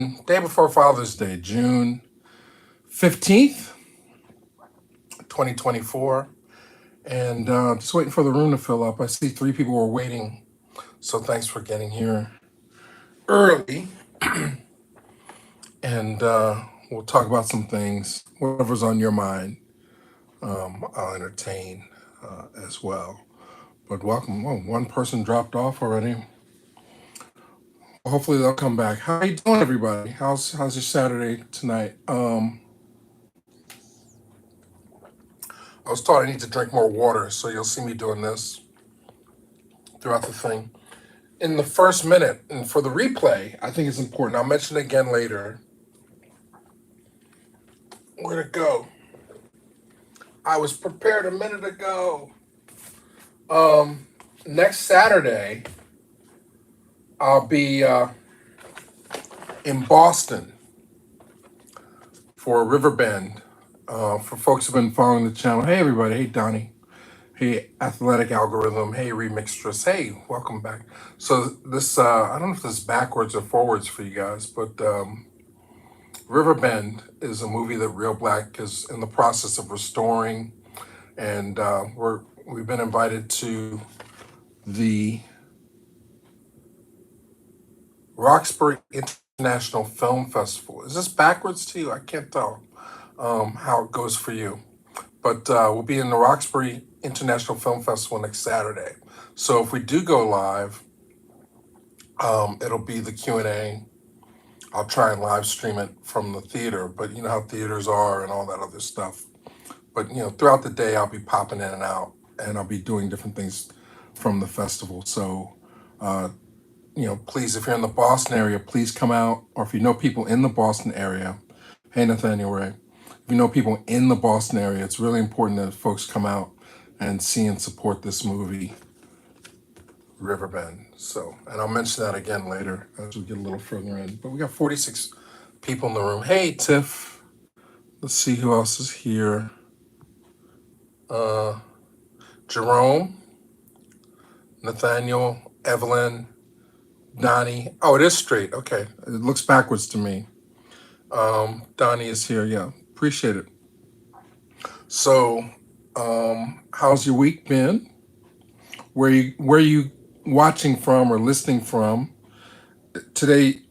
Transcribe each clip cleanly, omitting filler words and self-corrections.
Day before Father's Day, June 15th, 2024. And just waiting for the room to fill up. I see three people were waiting. So thanks for getting here early. And we'll talk about some things. Whatever's on your mind, I'll entertain as well. But welcome. Well, one person dropped off already. Hopefully they'll come back. How you doing, everybody? How's your Saturday tonight? I was taught I need to drink more water, so you'll see me doing this throughout the thing. In the first minute, and for the replay, I think it's important. I'll mention it again later. Where'd it go? I was prepared a minute ago. Next Saturday, I'll be in Boston for Riverbend. For folks who've been following the channel, hey everybody, hey Donnie, hey Athletic Algorithm, hey Remixtress, hey, welcome back. So this, I don't know if this is backwards or forwards for you guys, but Riverbend is a movie that Reelblack is in the process of restoring, and we've been invited to the Roxbury International Film Festival. Is this backwards to you? I can't tell how it goes for you. But we'll be in the Roxbury International Film Festival next Saturday. So if we do go live, it'll be the Q&A. I'll try and live stream it from the theater, but you know how theaters are and all that other stuff. But you know, throughout the day, I'll be popping in and out, and I'll be doing different things from the festival. So you know, please, if you're in the Boston area, please come out. Or if you know people in the Boston area, hey, Nathaniel Ray. If you know people in the Boston area, it's really important that folks come out and see and support this movie, Riverbend. So, and I'll mention that again later as we get a little further in. But we got 46 people in the room. Hey, Tiff. Let's see who else is here. Jerome, Nathaniel, Evelyn, Donnie. Oh, it is straight. Okay. It looks backwards to me. Donnie is here. Yeah. Appreciate it. So, how's your week been? Where you watching from or listening from? Today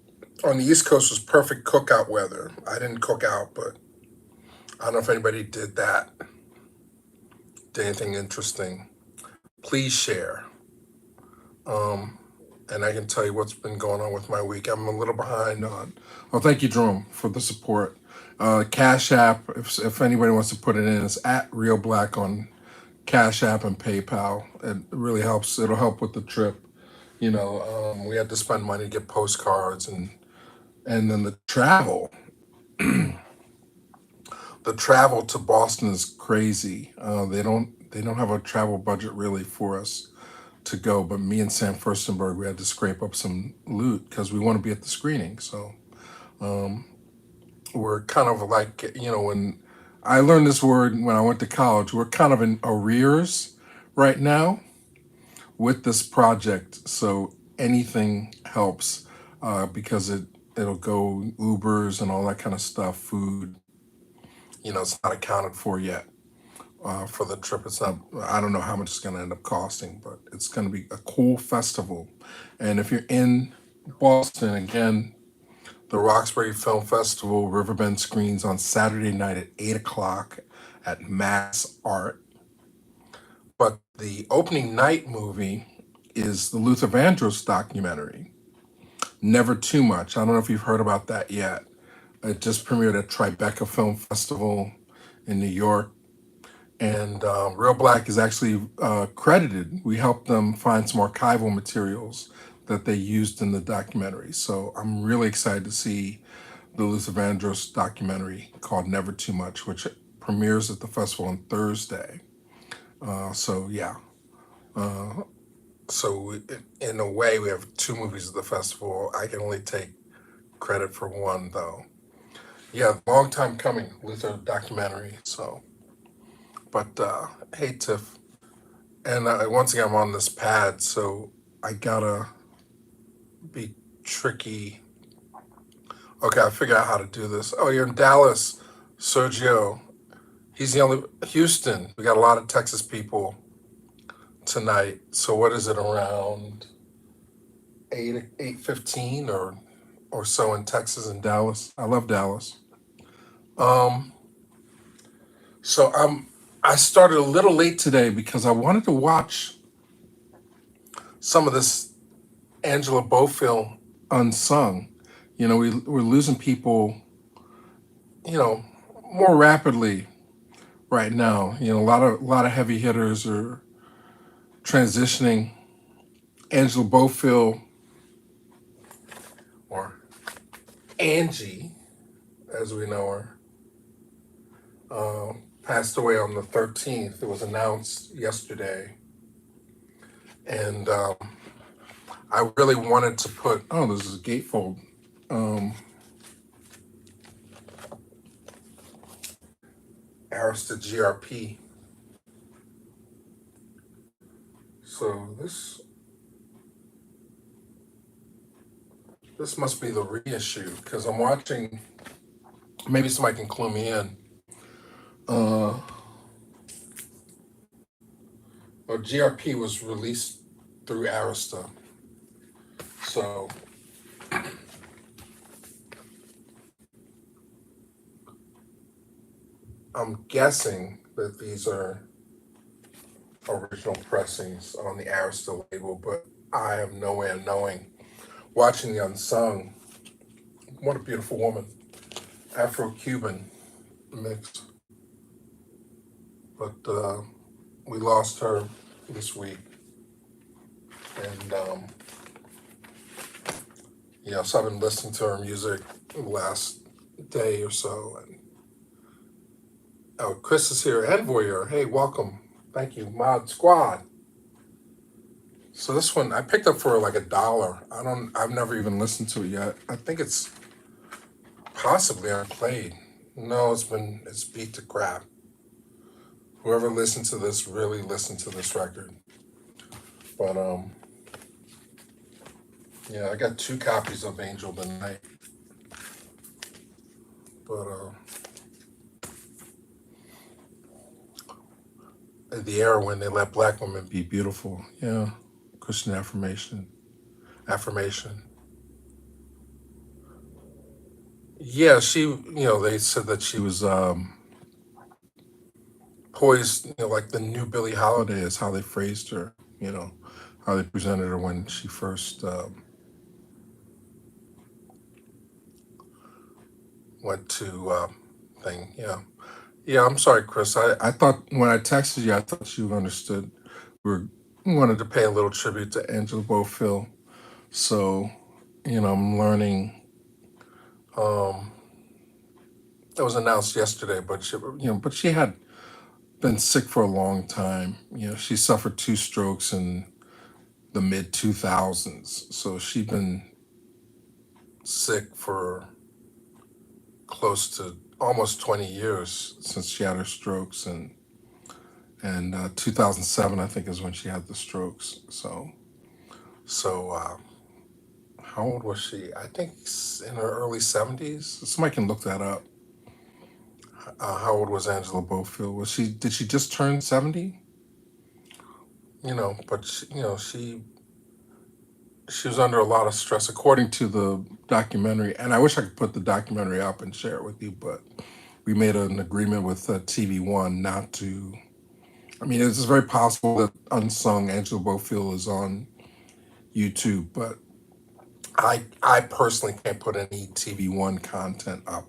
on the East Coast was perfect cookout weather. I didn't cook out, but I don't know if anybody did that. Did anything interesting? Please share. And I can tell you what's been going on with my week. I'm a little behind on. Oh, thank you, Jerome, for the support. Cash App, if anybody wants to put it in, it's at Reelblack on Cash App and PayPal. It really helps. It'll help with the trip. You know, we had to spend money to get postcards and then the travel. The travel to Boston is crazy. They don't have a travel budget really for us to go, but me and Sam Furstenberg, we had to scrape up some loot because we want to be at the screening. So we're kind of like, you know, when I learned this word when I went to college, we're kind of in arrears right now with this project. So anything helps because it'll go Ubers and all that kind of stuff, food, you know, it's not accounted for yet. For the trip, it's not, I don't know how much it's going to end up costing, but it's going to be a cool festival. And if you're in Boston, again, the Roxbury Film Festival Riverbend screens on Saturday night at 8 o'clock at Mass Art. But the opening night movie is the Luther Vandross documentary, Never Too Much. I don't know if you've heard about that yet. It just premiered at Tribeca Film Festival in New York. And Reelblack is actually credited. We helped them find some archival materials that they used in the documentary. So I'm really excited to see the Luther Vandross documentary called Never Too Much, which premieres at the festival on Thursday. So yeah. In a way, we have two movies at the festival. I can only take credit for one, though. Yeah, long time coming, Luther documentary. So. But hey, Tiff. And once again, I'm on this pad, so I gotta be tricky Okay, I figured out how to do this. Oh, you're in Dallas, Sergio. He's the only Houston. We got a lot of Texas people tonight. So what is it around 8:15 or so in Texas and Dallas? I love Dallas. Um, so I started a little late today because I wanted to watch some of this Angela Bofill unsung. We're losing people, you know, more rapidly right now. A lot of heavy hitters are transitioning. Angela Bofill, or Angie, as we know her, passed away on the 13th. It was announced yesterday, and I really wanted to put. Oh, this is a gatefold. Um, Arista GRP. So this must be the reissue because I'm watching. Maybe somebody can clue me in. Uh, well, GRP was released through Arista, so I'm guessing that these are original pressings on the Arista label, but I have no way of knowing. Watching the unsung, what a beautiful woman, Afro-Cuban mix, but we lost her this week, and so I've been listening to her music the last day or so, and oh, Chris is here, and Voyeur. Hey, welcome. Thank you, Mod Squad. So this one I picked up for like $1. I've never even listened to it yet. I think it's possibly unplayed. No, it's beat to crap. Whoever listened to this really listened to this record. But yeah, I got 2 copies of Angel the Night. But the era when they let black women be beautiful. Yeah, Christian affirmation. Yeah, they said that she was poised, like the new Billie Holiday is how they phrased her, how they presented her when she first went to thing. Yeah. Yeah, I'm sorry, Chris. I thought when I texted you, I thought you understood. We wanted to pay a little tribute to Angela Bofill. So, I'm learning. Um, it was announced yesterday, but she had been sick for a long time. She suffered 2 strokes in the mid 2000s. So she'd been sick for close to almost 20 years since she had her strokes, and 2007 I think is when she had the strokes. So how old was she? I think in her early 70s. Somebody can look that up. How old was Angela Bofill? Did she just turn 70? But she was under a lot of stress according to the documentary, and I wish I could put the documentary up and share it with you, but we made an agreement with TV1 not to. I mean, it's very possible that unsung Angela Bofill is on YouTube, but I personally can't put any TV1 content up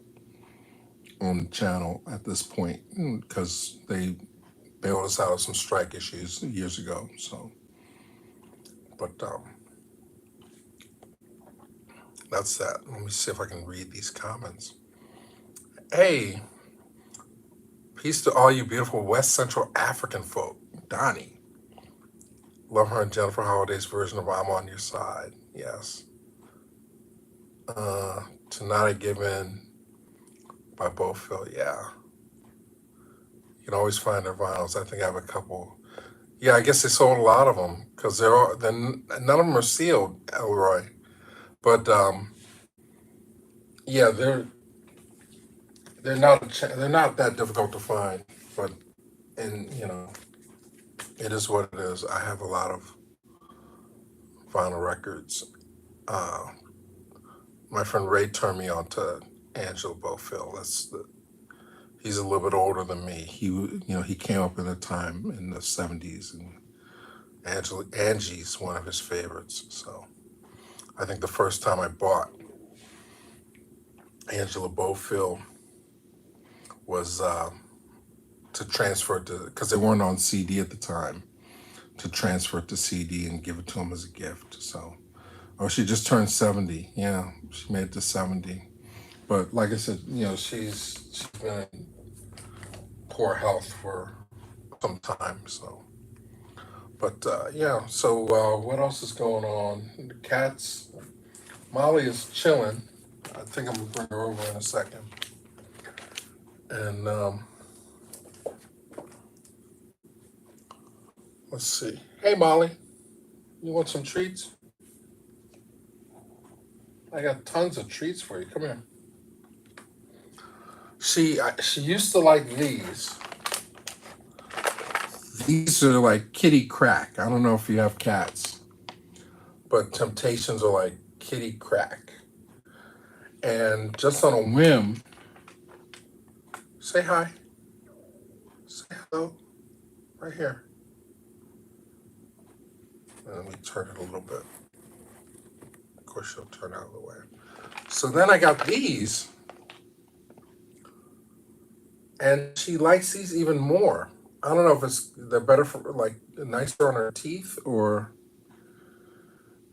on the channel at this point because they bailed us out of some strike issues years ago. So, but that's that. Let me see if I can read these comments. Hey, peace to all you beautiful West Central African folk. Donnie. Love her and Jennifer Holiday's version of I'm on Your Side. Yes. Tonight I Give In by Bofill. Yeah. You can always find their vinyls. I think I have a couple. Yeah, I guess they sold a lot of them because none of them are sealed, Elroy. But Yeah, they're not that difficult to find, but and it is what it is. I have a lot of vinyl records. Uh, my friend Ray turned me on to Angelo Bofill. He's a little bit older than me. He came up in a time in the '70s, and Angie's one of his favorites. So I think the first time I bought Angela Bofill was to transfer it to, because they weren't on CD at the time, to transfer it to CD and give it to him as a gift. So, oh, she just turned 70. Yeah, she made it to 70. But like I said, she's been in poor health for some time. So, but yeah. So what else is going on? The cats. Molly is chilling. I think I'm gonna bring her over in a second. And let's see. Hey, Molly, you want some treats? I got tons of treats for you. Come here. She used to like these. These are like kitty crack. I don't know if you have cats, but Temptations are like kitty crack. And just on a whim, say hi. Say hello. Right here. And let me turn it a little bit. Of course, she'll turn out of the way. So then I got these, and she likes these even more. I don't know if they're better for, like, nicer on her teeth, or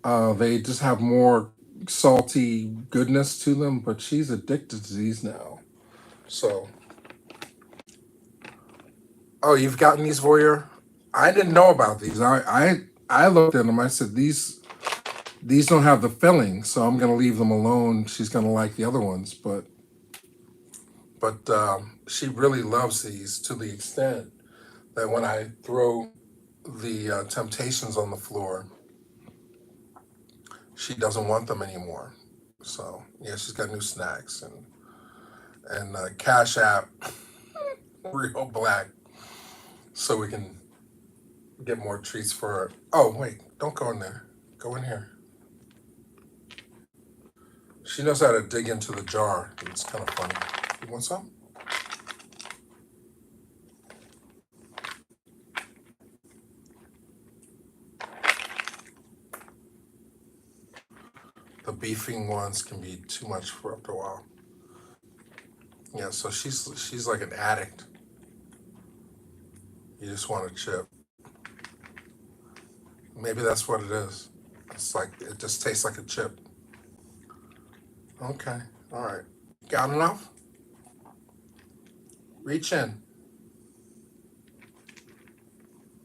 they just have more salty goodness to them. But she's addicted to these now. So, oh, you've gotten these, Voyeur? I didn't know about these. I looked at them. I said these don't have the filling, so I'm gonna leave them alone. She's gonna like the other ones, but she really loves these to the extent that when I throw the Temptations on the floor, she doesn't want them anymore. So yeah, she's got new snacks and Cash App Real Black, so we can get more treats for her. Oh wait, don't go in there. Go in here. She knows how to dig into the jar. It's kind of funny. You want some? The beefing ones can be too much for after a while. Yeah, so she's like an addict. You just want a chip. Maybe that's what it is. It's like it just tastes like a chip. Okay, all right. Got enough? Reach in.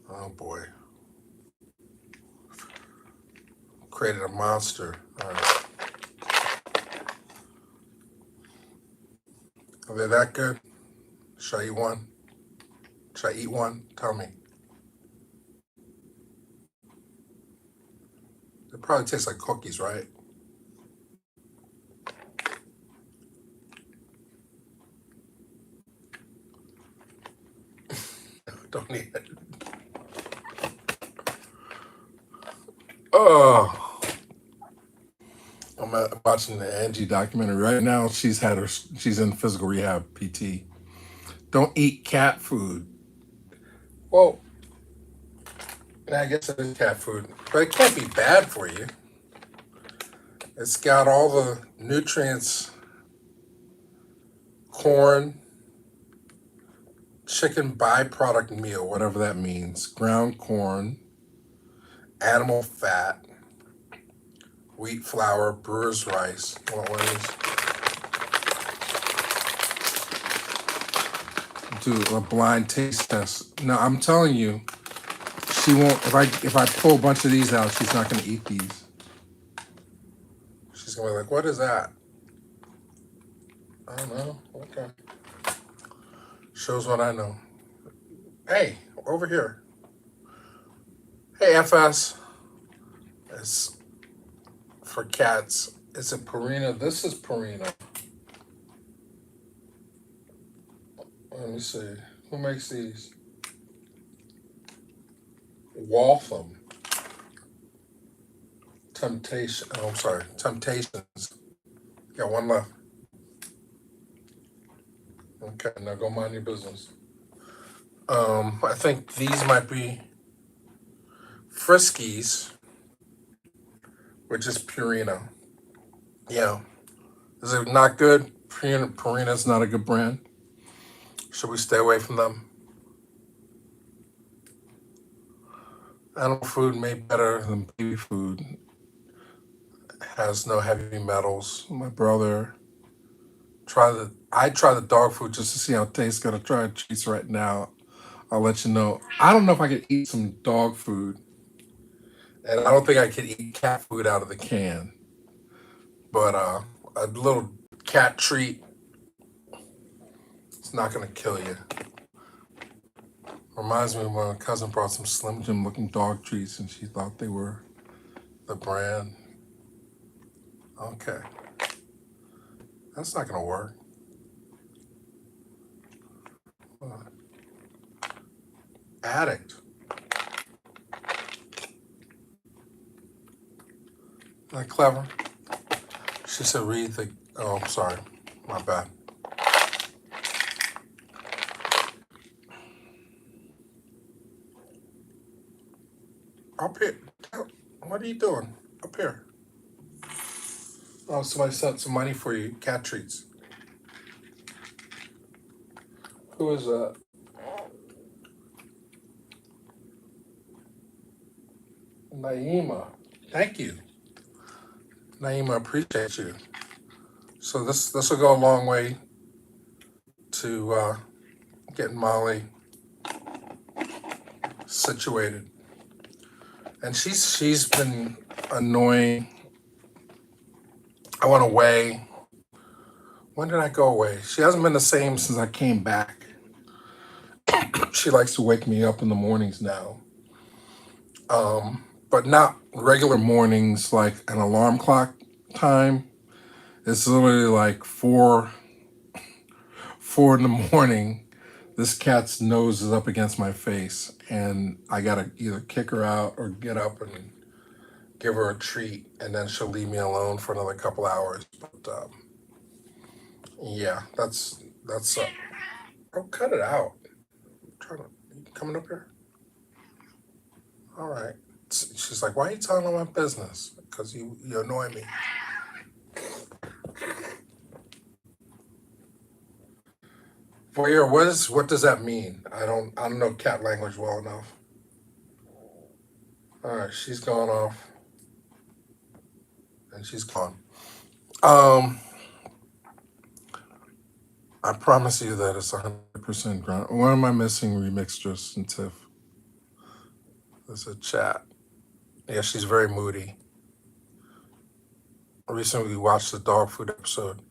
Oh boy. Created a monster. All right. Are they that good? Should I eat one? Should I eat one? Tell me. It probably tastes like cookies, right? Don't eat it. Oh, I'm watching the Angie documentary right now. She's in physical rehab, PT. Don't eat cat food. Well, I guess it is cat food, but it can't be bad for you. It's got all the nutrients, corn, chicken byproduct meal, whatever that means, ground corn, animal fat, wheat flour, brewer's rice. Want one of these? Do a blind taste test. No, I'm telling you, she won't. If I pull a bunch of these out, she's not going to eat these. She's going to be like, "What is that?" I don't know. Okay. Shows what I know. Hey, over here. Hey, FS. It's for cats. It's a Purina. This is Purina. Let me see. Who makes these? Waltham. Temptation. Oh, I'm sorry. Temptations. Got one left. Okay, now go mind your business. I think these might be Friskies, which is Purina. Yeah. Is it not good? Purina's not a good brand. Should we stay away from them? Animal food made better than baby food. Has no heavy metals. My brother I try the dog food just to see how it tastes. Gonna try treats right now. I'll let you know. I don't know if I could eat some dog food, and I don't think I could eat cat food out of the can. But a little cat treat, it's not gonna kill you. Reminds me of when my cousin brought some Slim Jim looking dog treats, and she thought they were the brand. Okay, that's not gonna work. Addict. Isn't that clever? She said read the, oh, I'm sorry, my bad. Up here, what are you doing? Up here. Oh, somebody sent some money for you, cat treats. Who is that? Naima. Thank you. Naima, appreciate you. So this will go a long way to getting Molly situated. And she's been annoying. I went away. When did I go away? She hasn't been the same since I came back. She likes to wake me up in the mornings now. But not regular mornings like an alarm clock time. It's literally like four in the morning. This cat's nose is up against my face, and I gotta either kick her out or get up and give her a treat, and then she'll leave me alone for another couple hours. But yeah, that's oh, cut it out. You coming up here? All right. She's like, why are you telling all my business? Because you annoy me. Voyeur, what does that mean? I don't know cat language well enough. All right, she's gone off, and she's gone. I promise you that it's 100% ground. What am I missing? Remixtress and Tiff. There's a chat. Yeah, she's very moody. Recently, we watched the dog food episode.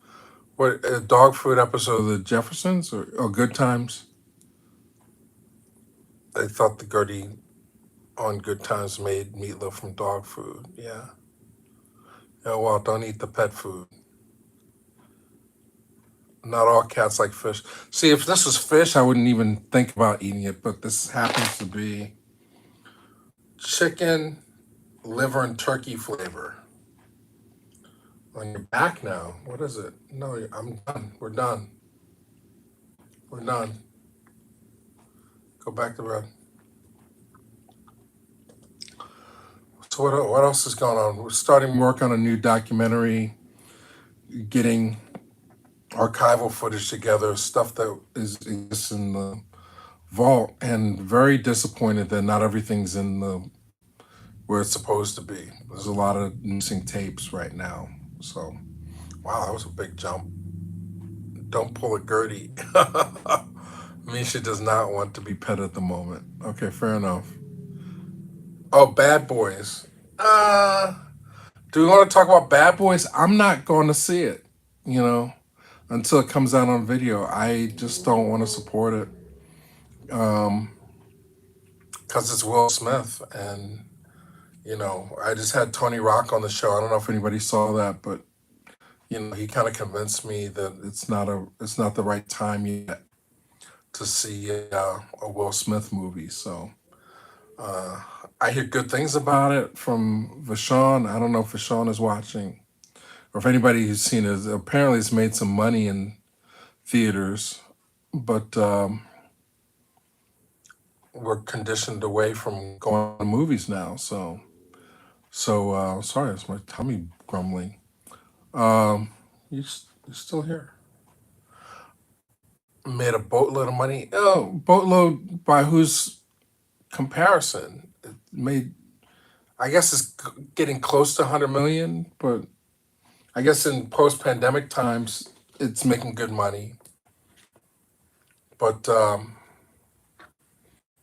What, a dog food episode of the Jeffersons or Good Times? They thought the Gertie on Good Times made meatloaf from dog food. Yeah. Yeah, well, don't eat the pet food. Not all cats like fish. See, if this was fish, I wouldn't even think about eating it, but this happens to be chicken, liver, and turkey flavor. On your back now. What is it? No, I'm done. We're done. We're done. Go back to bed. So what else is going on? We're starting work on a new documentary, getting archival footage together, stuff that exists in the vault, and very disappointed that not everything's in the where it's supposed to be. There's a lot of missing tapes right now. So, wow, that was a big jump. Don't pull a Gertie. Misha does not want to be pet at the moment. Okay, fair enough. Oh, Bad Boys. Do we want to talk about Bad Boys? I'm not going to see it, until it comes out on video. I just don't want to support it. Because it's Will Smith. And, I just had Tony Rock on the show. I don't know if anybody saw that, but, he kind of convinced me that it's not the right time yet to see a Will Smith movie. So uh, I hear good things about it from Vashon. I don't know if Vashon is watching or if anybody who's seen it. Apparently, it's made some money in theaters, but we're conditioned away from going to movies now. So sorry, it's my tummy grumbling. Um, you're still here. Made a boatload of money. Oh, boatload by whose comparison? It made, I guess it's getting close to 100 million, but I guess in post-pandemic times, it's making good money. But oh,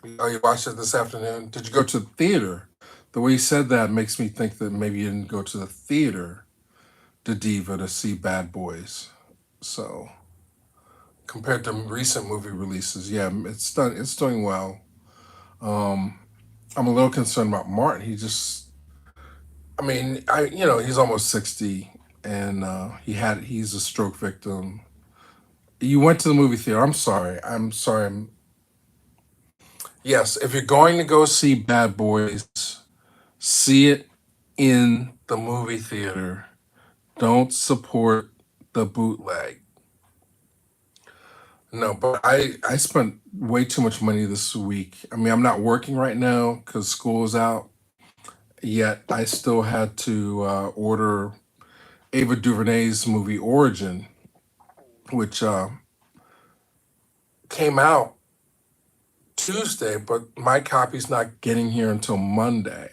you watched it this afternoon. Did you go to the theater? The way you said that makes me think that maybe you didn't go to the theater to Diva to see Bad Boys. So compared to recent movie releases, yeah, it's doing well. Um, I'm a little concerned about Martin. I mean, he's almost 60, and he's a stroke victim. You went to the movie theater. I'm sorry. I'm sorry. Yes, if you're going to go see Bad Boys, see it in the movie theater. Don't support the bootleg. No, but I spent way too much money this week. I mean, I'm not working right now because school is out. Yet I still had to order Ava DuVernay's movie Origin, which came out Tuesday, but my copy's not getting here until Monday.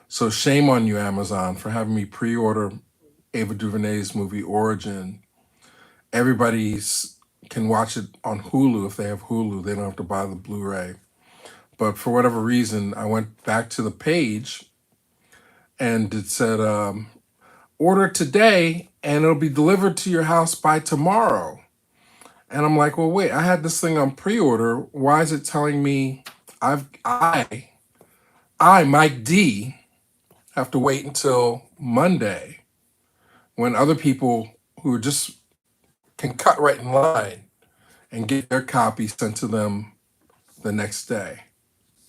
So shame on you, Amazon, for having me pre-order Ava DuVernay's movie Origin. Everybody's can watch it on Hulu if they have Hulu. They don't have to buy the Blu-ray. But for whatever reason, I went back to the page and it said, order today and it'll be delivered to your house by tomorrow. And I'm like, well, wait, I had this thing on pre-order. Why is it telling me I, Mike D, have to wait until Monday when other people who are just can cut right in line and get their copy sent to them the next day?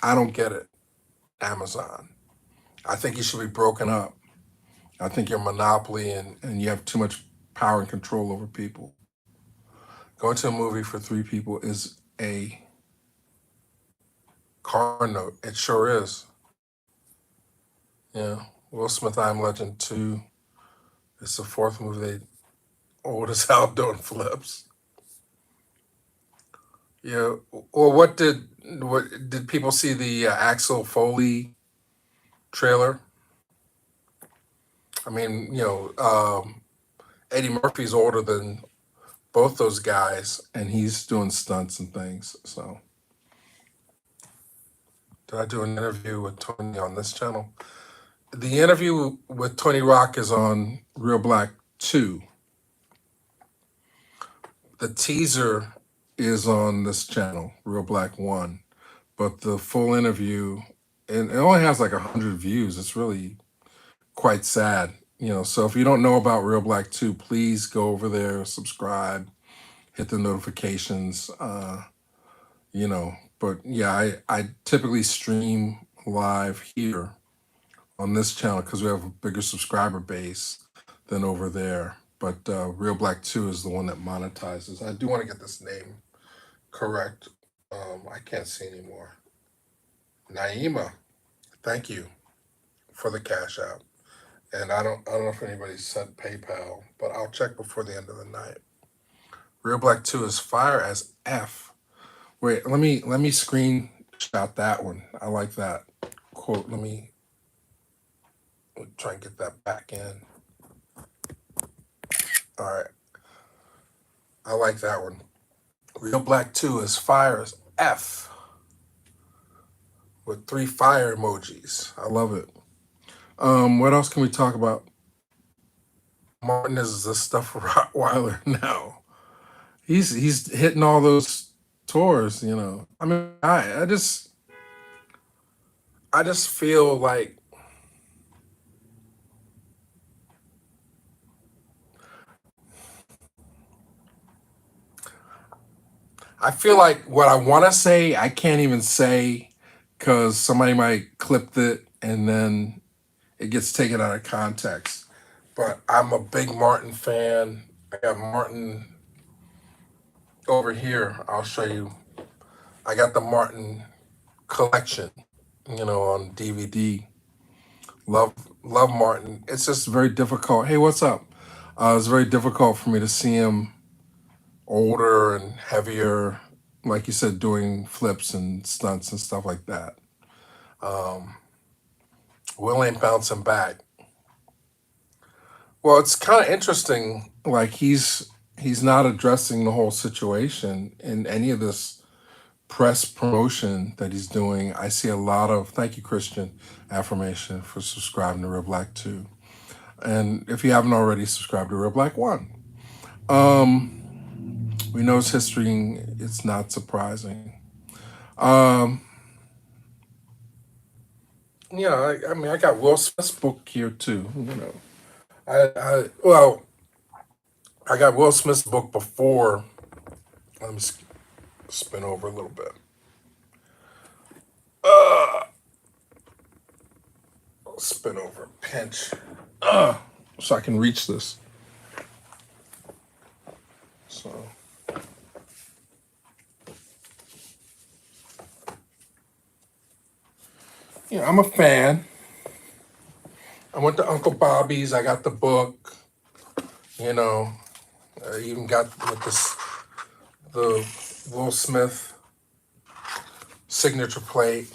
I don't get it, Amazon. I think you should be broken up. I think you're a monopoly and you have too much power and control over people. Going to a movie for three people is a car note. It sure is. Yeah. Will Smith, I'm Legend 2. It's the fourth movie they old as hell doing flips. Yeah. Well, what did people see the Axel Foley trailer? I mean, Eddie Murphy's older than both those guys, and he's doing stunts and things. So, did I do an interview with Tony on this channel? The interview with Tony Rock is on Real Black 2. The teaser is on this channel, Real Black 1. But the full interview, and it only has like 100 views. It's really quite sad. So if you don't know about Real Black 2, please go over there, subscribe, hit the notifications. But yeah, I typically stream live here on this channel because we have a bigger subscriber base than over there. But Real Black 2 is the one that monetizes. I do want to get this name correct. I can't see anymore. Naima, thank you for the cash out. And I don't know if anybody sent PayPal, but I'll check before the end of the night. Real Black 2 is fire as F. Wait, let me screenshot that one. I like that quote. Let me try and get that back in. All right. I like that one. Real Black 2 is fire as F with 3 fire emojis. I love it. What else can we talk about? Martin is the stuff Rottweiler now. He's hitting all those tours, I mean, I just feel like I feel like what I want to say, I can't even say because somebody might clip it and then it gets taken out of context. But I'm a big Martin fan. I got Martin over here. I'll show you. I got the Martin collection, on DVD. Love, love Martin. It's just very difficult. Hey, what's up? It's very difficult for me to see him older and heavier, like you said, doing flips and stunts and stuff like that. Um, Will ain't bouncing back. Well, it's kind of interesting. Like he's not addressing the whole situation in any of this press promotion that he's doing. I see a lot of thank you, Christian affirmation for subscribing to Real Black 2. And if you haven't already subscribed to Real Black 1, we know his history. It's not surprising. Um, yeah, I mean, I got Will Smith's book here too. Well, I got Will Smith's book before. Let me spin over a little bit. Uh, Spin over, pinch, so I can reach this. So, I'm a fan. I went to Uncle Bobby's. I got the book. You know, I even got with the Will Smith signature plate.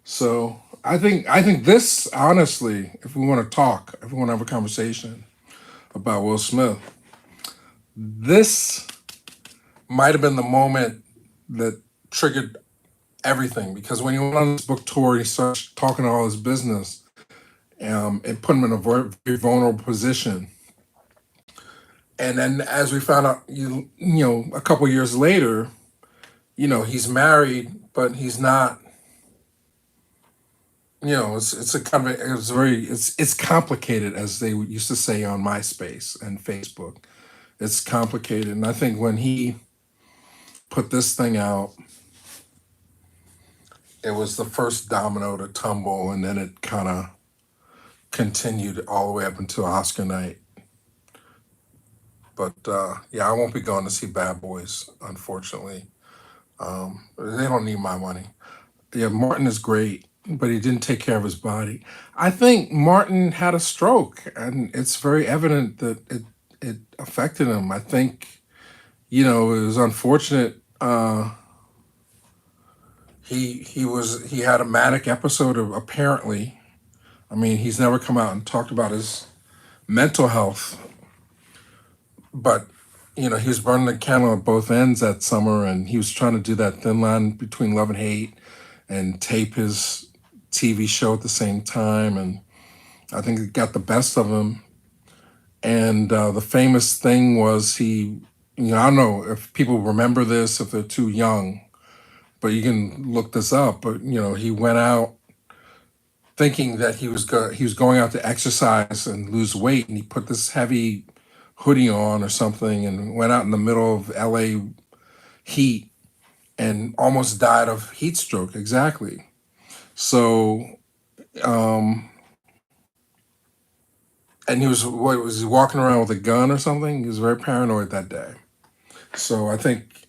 So I think this honestly, if we want to talk, if we want to have a conversation about Will Smith, this might have been the moment that triggered everything. Because when he went on this book tour, he started talking all his business, and put him in a very vulnerable position. And then, as we found out, a couple years later, he's married, but he's not. It's a kind of it's complicated, as they used to say on MySpace and Facebook. It's complicated, and I think when he put this thing out, it was the first domino to tumble, and then it kind of continued all the way up until Oscar night. But yeah, I won't be going to see Bad Boys, unfortunately. They don't need my money. Yeah, Martin is great, but he didn't take care of his body. I think Martin had a stroke, and it's very evident that it affected him. I think, it was unfortunate. He had a manic episode of, apparently. I mean, he's never come out and talked about his mental health, but he was burning the candle at both ends that summer, and he was trying to do that thin line between love and hate, and tape his TV show at the same time, and I think it got the best of him. And the famous thing was I don't know if people remember this, if they're too young, but you can look this up. But he went out thinking that he was going out to exercise and lose weight, and he put this heavy hoodie on or something, and went out in the middle of LA heat and almost died of heat stroke. Exactly. So, and was he walking around with a gun or something? He was very paranoid that day. So I think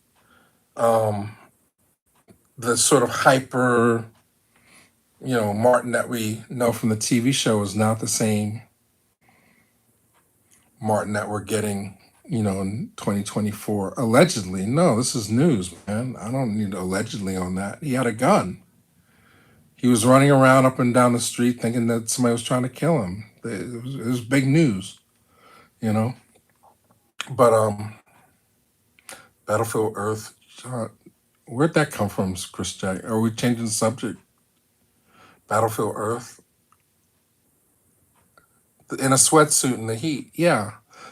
the sort of hyper, Martin that we know from the TV show is not the same Martin that we're getting, in 2024. Allegedly. No, this is news, man. I don't need allegedly on that. He had a gun. He was running around up and down the street thinking that somebody was trying to kill him. It was big news, you know. But Battlefield Earth, where'd that come from, Chris Jack? Are we changing the subject? Battlefield Earth? In a sweatsuit in the heat, yeah.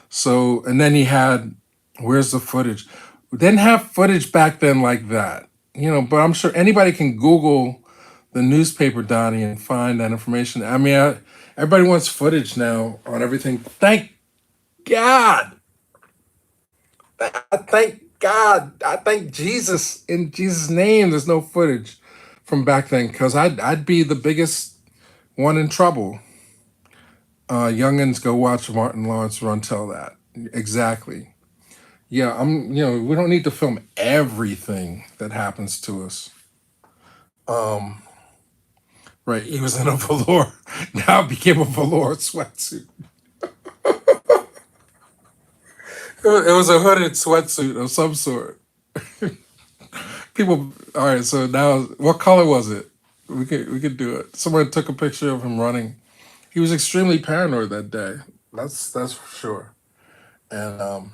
So, and then he had, where's the footage? We didn't have footage back then like that, but I'm sure anybody can Google the newspaper, Donnie, and find that information. I mean, everybody wants footage now on everything. Thank God. Thank God, I thank Jesus in Jesus' name. There's no footage from back then because I'd be the biggest one in trouble. Youngins, go watch Martin Lawrence run. Tell that exactly. Yeah, I'm. We don't need to film everything that happens to us. Um, right. He was in a velour. Now it became a velour sweatsuit. It was a hooded sweatsuit of some sort. People. All right. So now, what color was it? We could do it. Someone took a picture of him running. He was extremely paranoid that day. That's for sure. And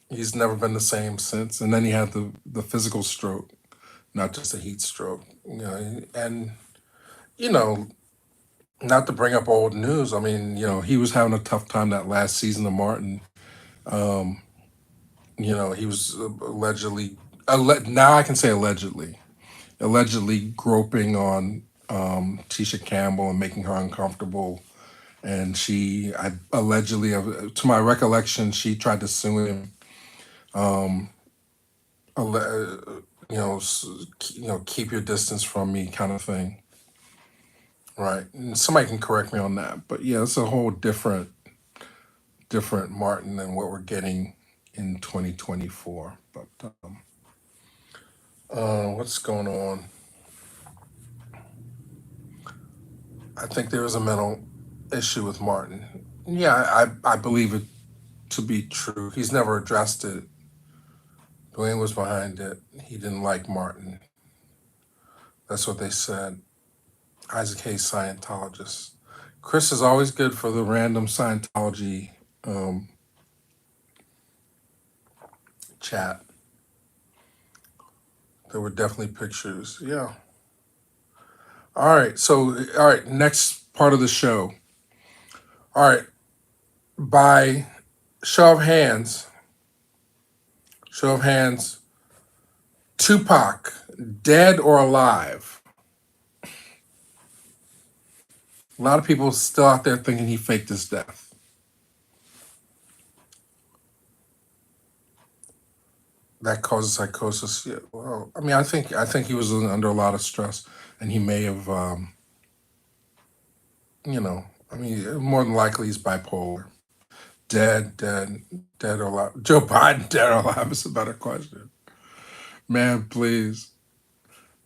he's never been the same since. And then he had the physical stroke, not just a heat stroke. And you know, not to bring up old news. I mean, he was having a tough time that last season of Martin. Um, he was allegedly, now I can say allegedly groping on Tisha Campbell and making her uncomfortable. And she, I allegedly, to my recollection, she tried to sue him. Um, keep your distance from me, kind of thing, right? And somebody can correct me on that, but yeah, it's a whole different Martin than what we're getting in 2024. But what's going on? I think there was a mental issue with Martin. Yeah, I believe it to be true. He's never addressed it. Dwayne was behind it. He didn't like Martin. That's what they said. Isaac Hayes, Scientologist. Chris is always good for the random Scientology um, chat. There were definitely pictures. Yeah. All right. So, all right. Next part of the show. All right. By show of hands, show of hands, Tupac, dead or alive? A lot of people still out there thinking he faked his death. That causes psychosis. Yeah, well, I mean, I think he was under a lot of stress, and he may have, I mean, more than likely he's bipolar. Dead or alive? Joe Biden, dead or alive is a better question. Man, please.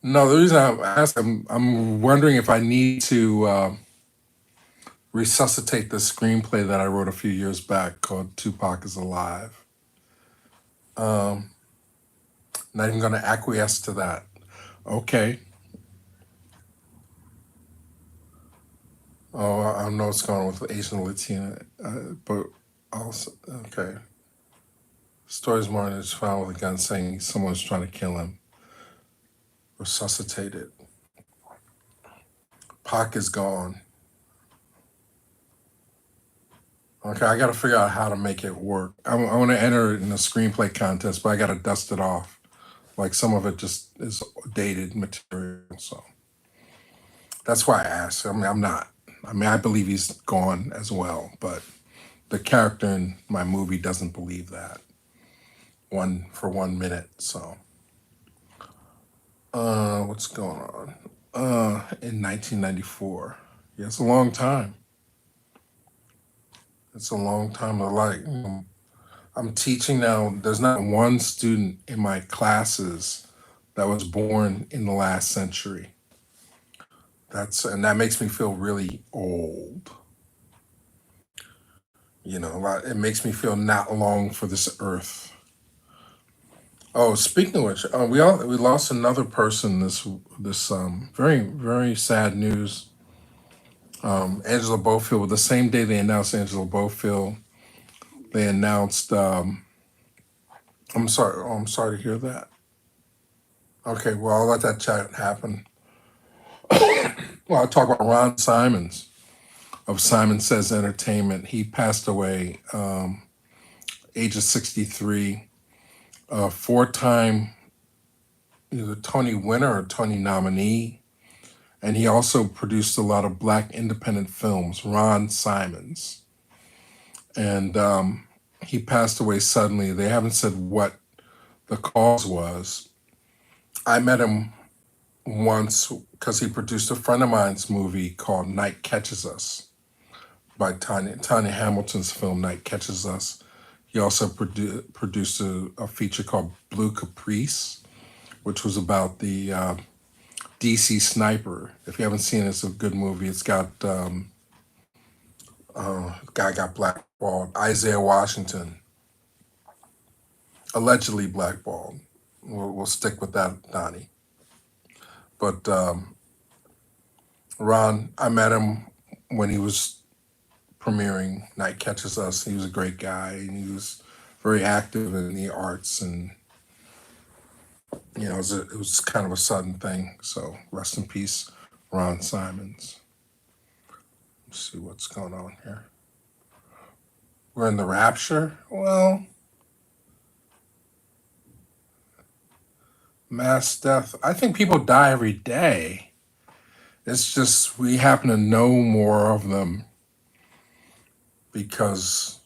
No, the reason I'm asking, I'm wondering if I need to resuscitate the screenplay that I wrote a few years back called Tupac is Alive. Um, Not even going to acquiesce to that. Okay. Oh, I don't know what's going on with Asian Latina, but also, okay. Stories Martin is found with a gun saying someone's trying to kill him. Resuscitated. Pac is gone. Okay, I got to figure out how to make it work. I want to enter it in a screenplay contest, but I got to dust it off. Like some of it just is dated material. So that's why I asked. I mean, I'm not. I mean, I believe he's gone as well, but the character in my movie doesn't believe that for 1 minute. So, what's going on? In 1994. Yeah, it's a long time. It's a long time. I'm teaching now. There's not one student in my classes that was born in the last century. And that makes me feel really old. It makes me feel not long for this earth. Oh, speaking of which, we lost another person. This very very sad news. Angela Bofill. The same day they announced Angela Bofill, they announced. I'm sorry. Oh, I'm sorry to hear that. Okay, well I'll let that chat happen. Well, I'll talk about Ron Simons of Simon Says Entertainment. He passed away, age of 63. Four-time either Tony winner or Tony nominee. And he also produced a lot of black independent films, Ron Simons. And he passed away suddenly. They haven't said what the cause was I met him once because he produced a friend of mine's movie called Night Catches Us by Tanya Hamilton's film Night Catches Us. He also produced a feature called Blue Caprice, which was about the DC sniper. If you haven't seen it, it's a good movie. It's got the guy got blackballed, Isaiah Washington, allegedly blackballed. We'll stick with that, Donnie. But Ron, I met him when he was premiering Night Catches Us. He was a great guy, and he was very active in the arts, and it was kind of a sudden thing. So rest in peace, Ron Simons. Let's see what's going on here. We're in the rapture. Well, mass death. I think people die every day. It's just we happen to know more of them because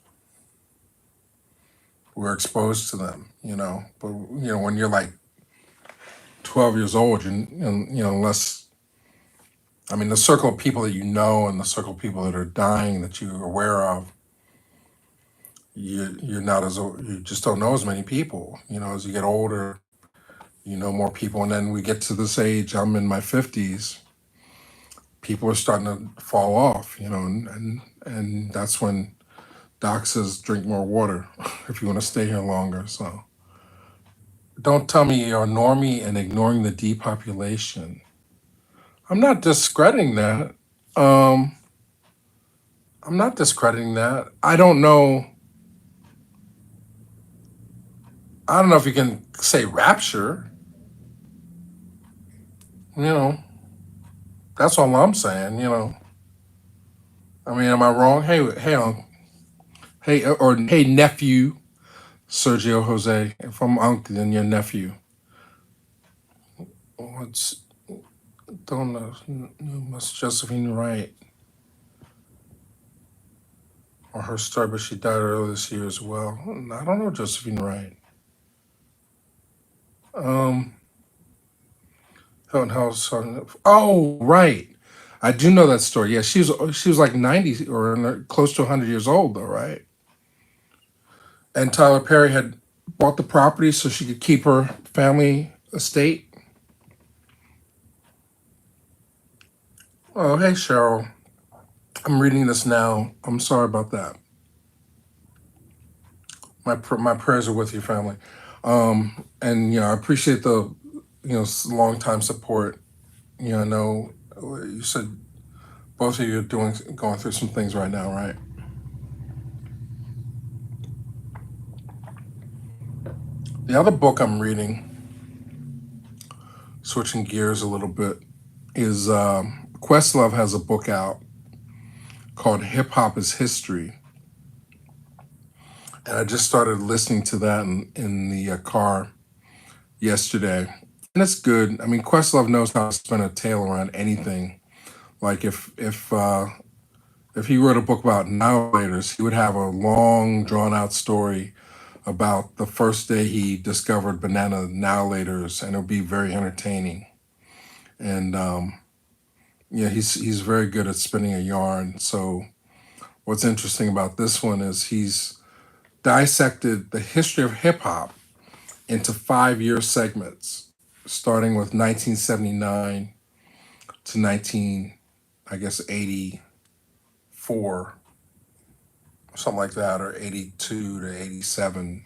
we're exposed to them, But when you're like 12 years old, unless the circle of people that you know and the circle of people that are dying that you're aware of, you're not as you just don't know as many people. As you get older, you know more people, and then we get to this age. I'm in my 50s. People are starting to fall off, and that's when Doc says drink more water if you want to stay here longer. So don't tell me you're a normie and ignoring the depopulation. I'm not discrediting that. Um, I'm not discrediting that. I don't know. I don't know if you can say rapture. You know, that's all I'm saying. Am I wrong? Or hey, nephew, Sergio Jose. If I'm uncle, then your nephew. What's don't know? Must Josephine Wright or her story, but she died earlier this year as well. I don't know Josephine Wright. Um, Hilton House. Oh, right. I do know that story. Yeah, she was like 90 or close to 100 years old, though, right? And Tyler Perry had bought the property so she could keep her family estate. Oh, hey Cheryl, I'm reading this now. I'm sorry about that. My prayers are with your family, and I appreciate the long time support. I know you said both of you are going through some things right now, right? The other book I'm reading, switching gears a little bit, is Questlove has a book out called Hip Hop is History. And I just started listening to that in the car yesterday. And it's good. Questlove knows how to spin a tale around anything. Like if he wrote a book about annihilators, he would have a long, drawn out story about the first day he discovered banana annihilators, and it would be very entertaining. And yeah, he's very good at spinning a yarn. So what's interesting about this one is he's dissected the history of hip hop into 5 year segments, starting with 1979 to 84, something like that, or 82 to 87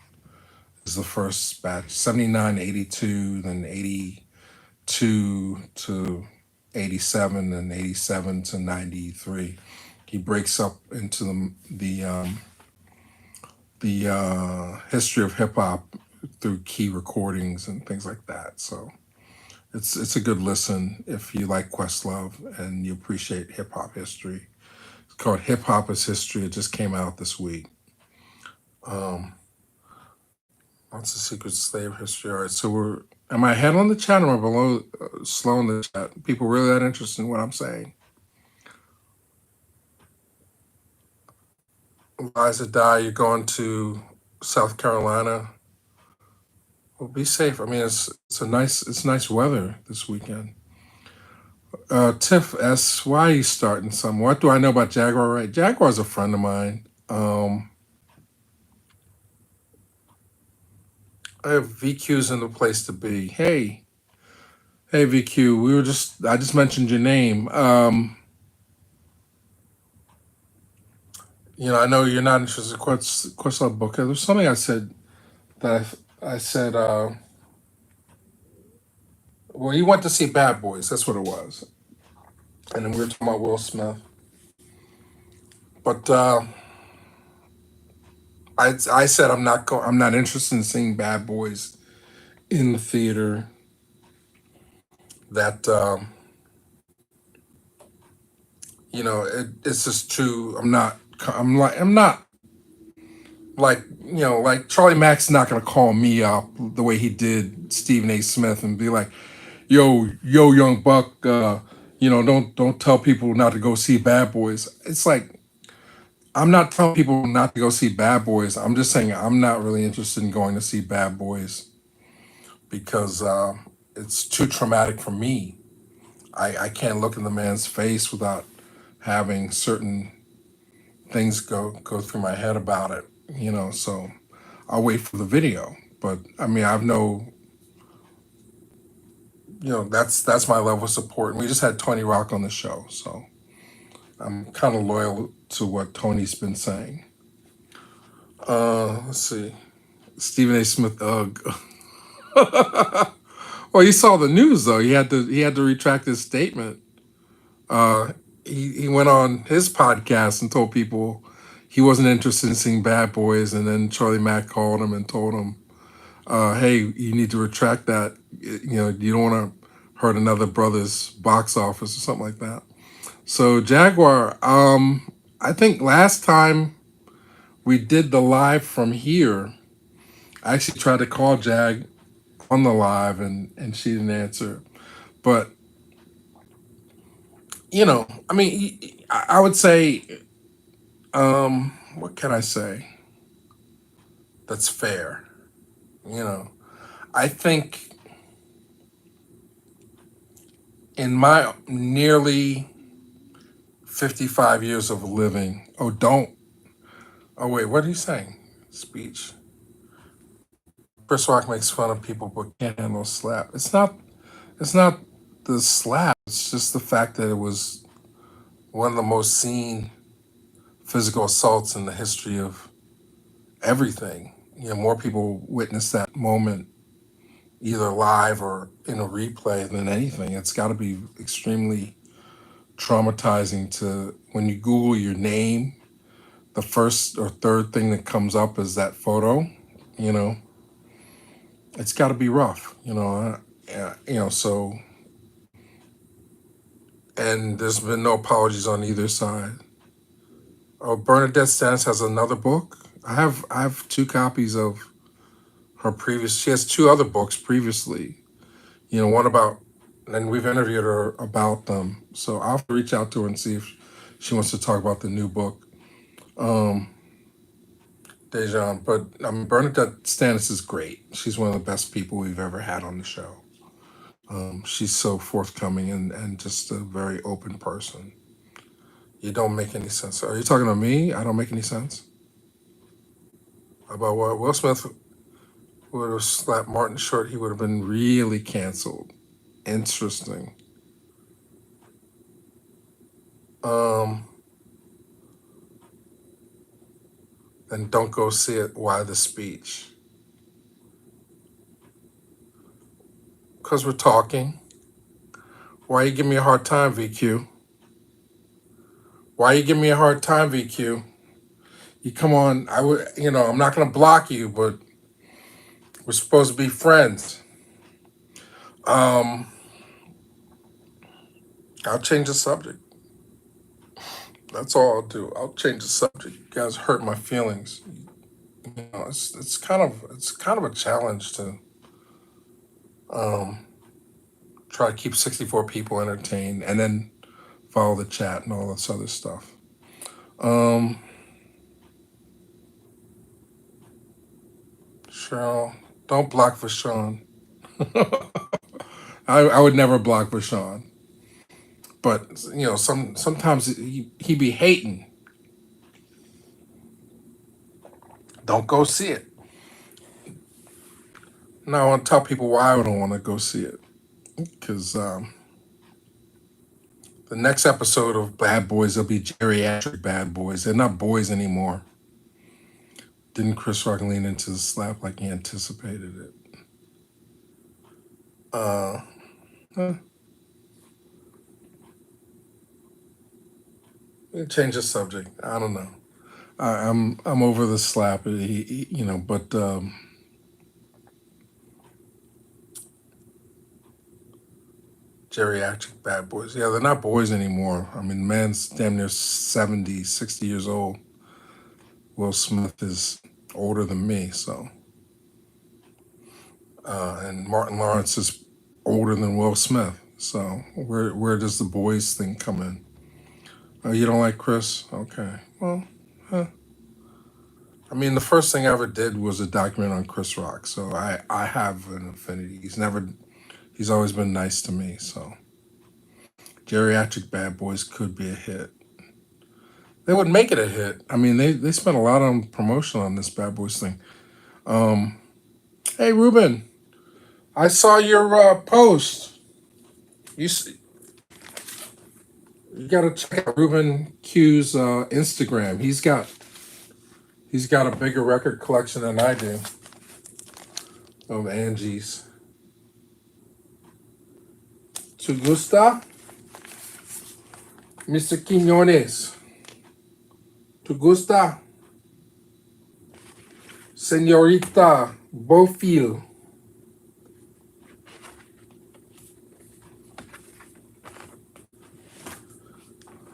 is the first batch. 79 to 82, then 82 to 87, and 87 to 93. He breaks up into the history of hip hop through key recordings and things like that. So it's a good listen if you like Questlove and you appreciate hip hop history. It's called Hip Hop is History. It just came out this week. Um, what's the secret slave history? All right, so am I ahead on the chat or am I below slow on the chat? People really that interested in what I'm saying? Liza Dye, you're going to South Carolina. Well, be safe. I mean, it's nice weather this weekend. Tiff S, why are you starting some? What do I know about Jaguar? Right, Jaguar's a friend of mine. I have VQ's in the place to be. Hey VQ, I just mentioned your name. I know you're not interested in Questlove book. There's something I said that I said. Well, you went to see Bad Boys. That's what it was, and then we were talking about Will Smith. But I said I'm not interested in seeing Bad Boys in the theater. That it's just too. I'm not like Charlie Mack's not gonna call me up the way he did Stephen A. Smith and be like, yo, young buck, don't tell people not to go see Bad Boys. It's like I'm not telling people not to go see Bad Boys. I'm just saying I'm not really interested in going to see Bad Boys because it's too traumatic for me. I can't look in the man's face without having certain things go through my head about it. So I'll wait for the video. But I mean, I've no, that's my level of support. And we just had Tony Rock on the show, so I'm kind of loyal to what Tony's been saying. Let's see, Stephen A. Smith. Well, you saw the news though. He had to retract his statement. He went on his podcast and told people he wasn't interested in seeing Bad Boys, and then Charlie Mack called him and told him, "Hey, you need to retract that. You don't want to hurt another brother's box office or something like that." So Jaguar, I think last time we did the live from here, I actually tried to call Jag on the live and she didn't answer. But I mean, I would say, what can I say? That's fair. You know, I think in my nearly 55 years of living, oh wait, what are you saying? Speech. Chris Rock makes fun of people but can't handle a slap. It's not the slap, it's just the fact that it was one of the most seen physical assaults in the history of everything. More people witness that moment either live or in a replay than anything. It's got to be extremely traumatizing to when you Google your name, the first or third thing that comes up is that photo. You know, it's got to be rough. So and there's been no apologies on either side. Oh, Bernadette Stanis has another book. I have two copies of her previous. She has two other books previously. One about, and we've interviewed her about them. So I'll have to reach out to her and see if she wants to talk about the new book, Dejan. But Bernadette Stanis is great. She's one of the best people we've ever had on the show. She's so forthcoming and just a very open person. You don't make any sense. Are you talking to me? I don't make any sense about what Will Smith would have slapped Martin Short. He would have been really canceled. Interesting. Um, then don't go see it. Why the speech? Because we're talking. Why you give me a hard time, VQ? Why you give me a hard time, VQ? You come on. I'm not gonna block you, but we're supposed to be friends. Um, I'll change the subject. That's all I'll do. I'll change the subject. You guys hurt my feelings. It's kind of a challenge to um, try to keep 64 people entertained and then follow the chat and all this other stuff. Um, Cheryl, Don't block for Sean. I would never block for Sean. But sometimes he be hating. Don't go see it. Now I want to tell people why I don't want to go see it. Because the next episode of Bad Boys will be geriatric bad boys. They're not boys anymore. Didn't Chris Rock lean into the slap like he anticipated it? Uh, huh, change the subject. I don't know. I'm over the slap. But geriatric bad boys. Yeah, they're not boys anymore. I mean, man's damn near 70, 60 years old. Will Smith is older than me, so and Martin Lawrence is older than Will Smith. So where does the boys thing come in? Oh, you don't like Chris? Okay. Well, huh. I mean, the first thing I ever did was a document on Chris Rock, so I have an affinity. He's always been nice to me. So geriatric bad boys could be a hit. They would make it a hit. I mean, they spent a lot on promotion on this bad boys thing. Um, hey Ruben, I saw your post. You s- you got to check out Ruben Q's Instagram. He's got a bigger record collection than I do of Angie's. Tu gusta, Mr. Quinones? Tu gusta, Señorita Bofill?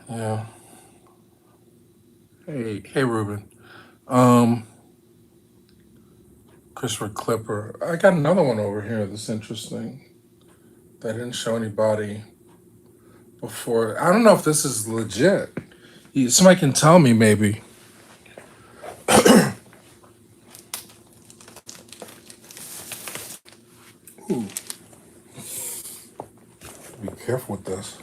Yeah. Hey, Ruben. Um, Christopher Clipper. I got another one over here that's interesting. That didn't show anybody before. I don't know if this is legit. Somebody can tell me maybe. Ooh, be careful with this.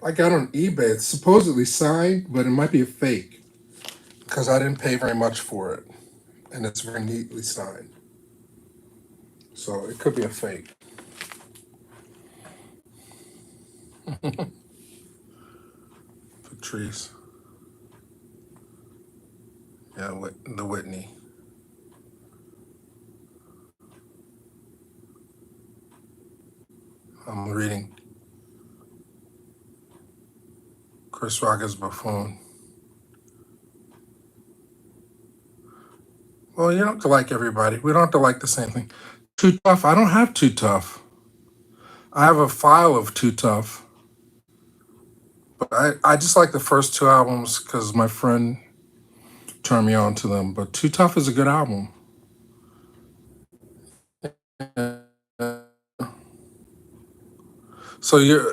I got on eBay. It's supposedly signed, but it might be a fake because I didn't pay very much for it, and it's very neatly signed. So it could be a fake. Patrice. Yeah, the Whitney. I'm reading Chris Rock as buffoon. Well, you don't have to like everybody. We don't have to like the same thing. Too Tough. I don't have Too Tough. I have a file of Too Tough, but I just like the first two albums because my friend turned me on to them. But Too Tough is a good album.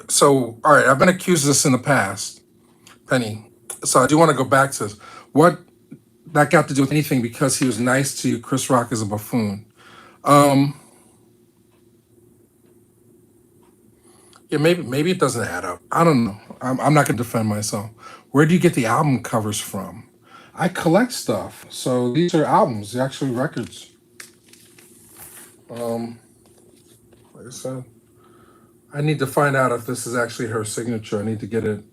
So all right. I've been accused of this in the past, Penny. So I do want to go back to this. What that got to do with anything because he was nice to you. Chris Rock is a buffoon. Um, yeah, maybe it doesn't add up. I don't know. I'm not gonna defend myself. Where do you get the album covers from? I collect stuff, so these are albums, they're actually records. Um, like I said, I need to find out if this is actually her signature. I need to get it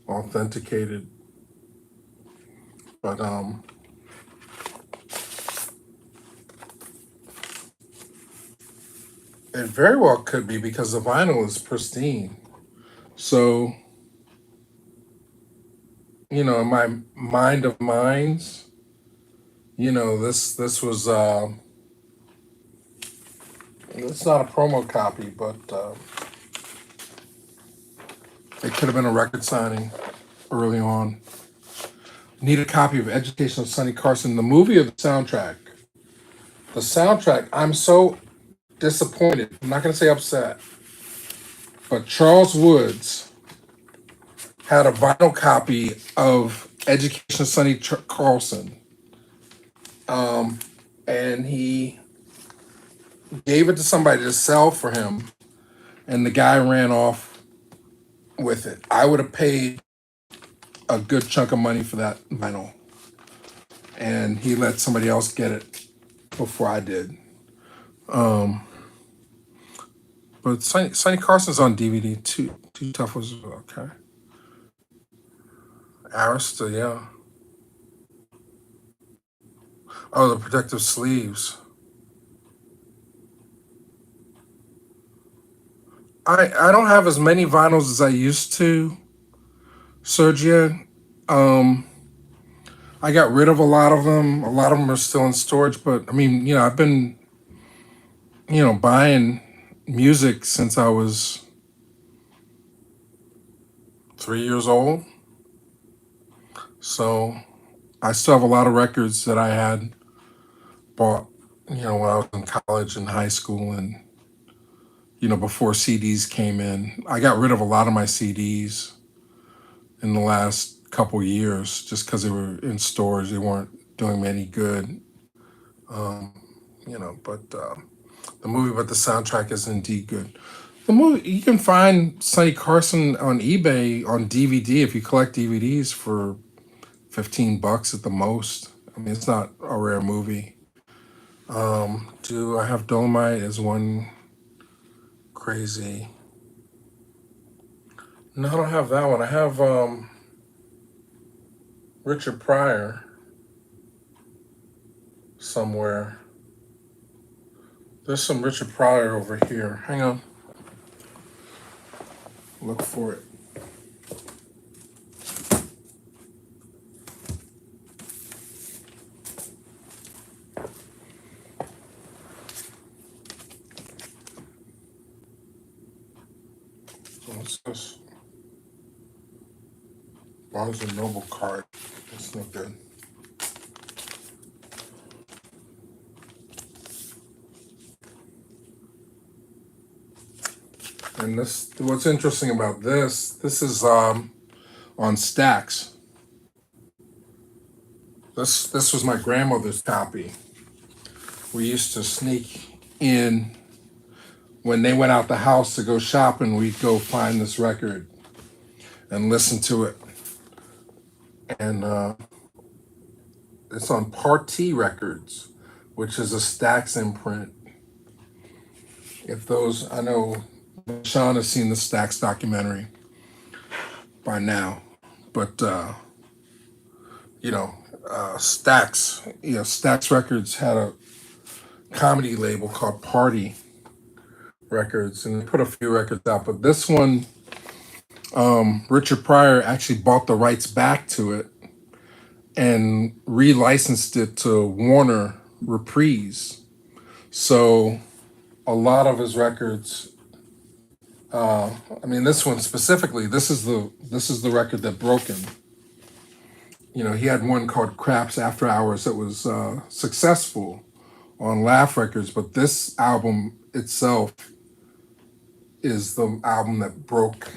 authenticated. But it very well could be because the vinyl is pristine. So in my mind of minds, this was it's not a promo copy, but it could have been a record signing early on. Need a copy of Education of Sonny Carson, the movie or the soundtrack? The soundtrack. I'm so disappointed. I'm not going to say upset, but Charles Woods had a vinyl copy of Education of Sonny Carlson, and he gave it to somebody to sell for him, and the guy ran off with it. I would have paid a good chunk of money for that vinyl, and he let somebody else get it before I did. But Sonny Carson's on DVD too. Too Tough was okay. Arista, yeah. Oh, the protective sleeves. I don't have as many vinyls as I used to, Sergio. Um, I got rid of a lot of them. A lot of them are still in storage, but I mean, I've been, buying music since I was 3 years old. So I still have a lot of records that I had bought, when I was in college and high school and, before CDs came in. I got rid of a lot of my CDs in the last couple years just because they were in storage. They weren't doing me any good. But but the soundtrack is indeed good. The movie, you can find Sonny Carson on eBay on DVD if you collect DVDs for $15 at the most. I mean, it's not a rare movie. Do I have Dolomite as one crazy? No, I don't have that one. I have Richard Pryor somewhere. There's some Richard Pryor over here. Hang on. Look for it. What's this? Barnes and Noble card. That's not good. And what's interesting about this is on Stax. This was my grandmother's copy. We used to sneak in when they went out the house to go shopping. We'd go find this record and listen to it. And it's on Part T Records, which is a Stax imprint. I know Sean has seen the Stax documentary by now, but Stax Records had a comedy label called Party Records, and they put a few records out. But this one, Richard Pryor actually bought the rights back to it and relicensed it to Warner Reprise. So a lot of his records. This one specifically. This is the record that broke him. He had one called Craps After Hours that was successful on Laugh Records, but this album itself is the album that broke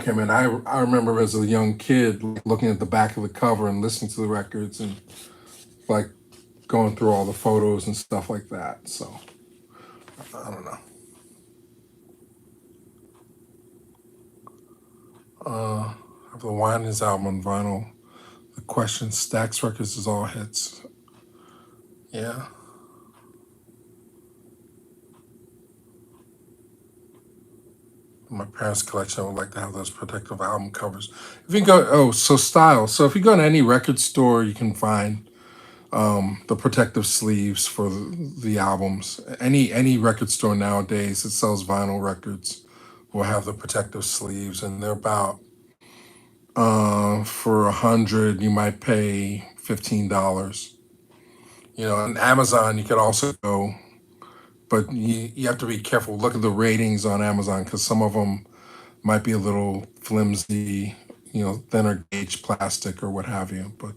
him. And I remember as a young kid looking at the back of the cover and listening to the records and like going through all the photos and stuff like that. So I don't know. I have the Winans album on vinyl. The Question, Stax Records is all hits. Yeah. My parents' collection, I would like to have those protective album covers. If you go, style. So if you go to any record store, you can find the protective sleeves for the albums. Any record store nowadays that sells vinyl records will have the protective sleeves, and they're about for 100, you might pay $15. On Amazon, you could also go, but you have to be careful. Look at the ratings on Amazon because some of them might be a little flimsy, thinner gauge plastic or what have you. But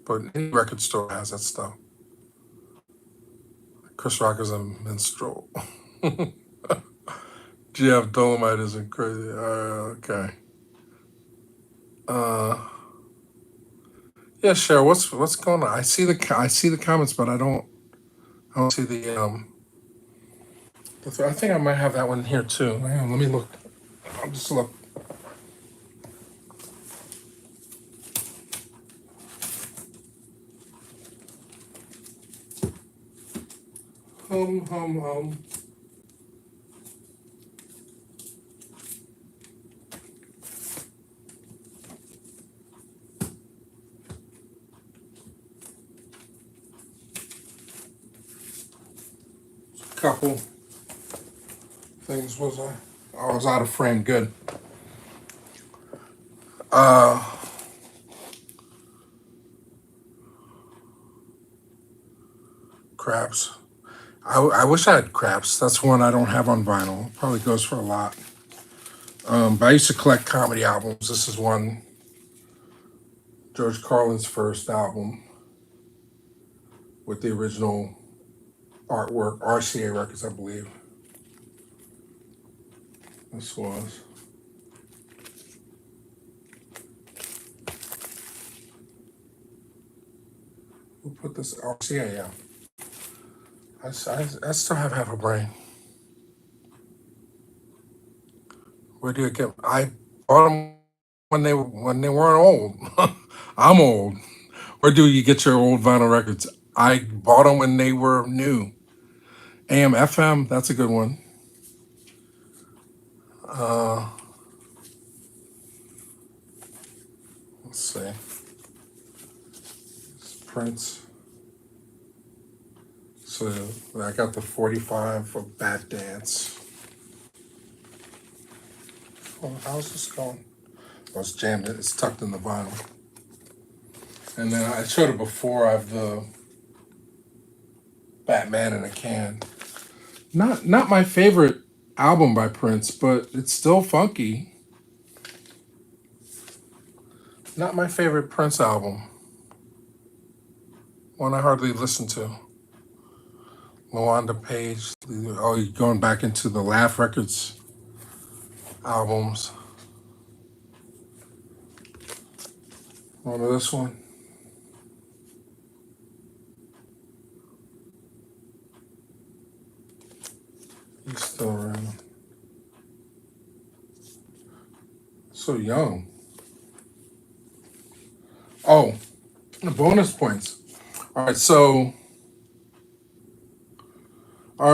but any record store has that stuff. Chris Rock is a minstrel. Jeff Dolomite isn't crazy. Okay. Uh, yeah, Cheryl, what's going on? I see the comments, but I don't see I think I might have that one here too. Hang on, let me look. I'll just look. Hum. Couple things was I was out of frame. Good. Craps. I wish I had Craps. That's one I don't have on vinyl. Probably goes for a lot. But I used to collect comedy albums. This is one, George Carlin's first album with the original artwork, RCA Records, I believe. This was. Who put this? RCA, yeah. I still have half a brain. Where do you get? I bought them when they weren't old. I'm old. Where do you get your old vinyl records? I bought them when they were new. AM, FM, that's a good one. Let's see. Prince. So I got the 45 for Bat Dance. Oh, how's this going? I was jammed. It's tucked in the vinyl. And then I showed it before. I have the Batman in a Can. Not my favorite album by Prince, but it's still funky. Not my favorite Prince album. One I hardly listen to. Luanda Page. Oh, you're going back into the Laugh Records albums. Remember this one? He's still around. So young. Oh, the bonus points. All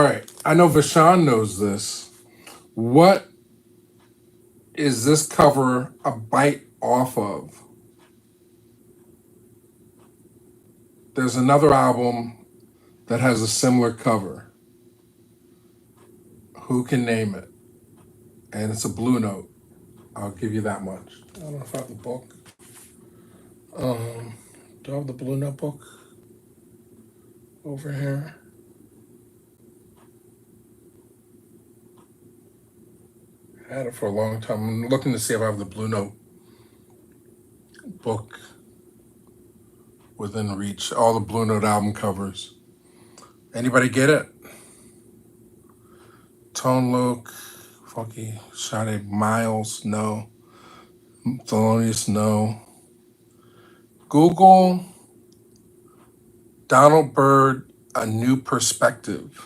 right. I know Vashon knows this. What is this cover a bite off of? There's another album that has a similar cover. Who can name it? And it's a Blue Note. I'll give you that much. I don't know if I have the book. Do I have the Blue Note book over here? I had it for a long time. I'm looking to see if I have the Blue Note book within reach. All the Blue Note album covers. Anybody get it? Tone Loc, Funky, Sade Miles, no. Thelonious, no. Google Donald Byrd, A New Perspective.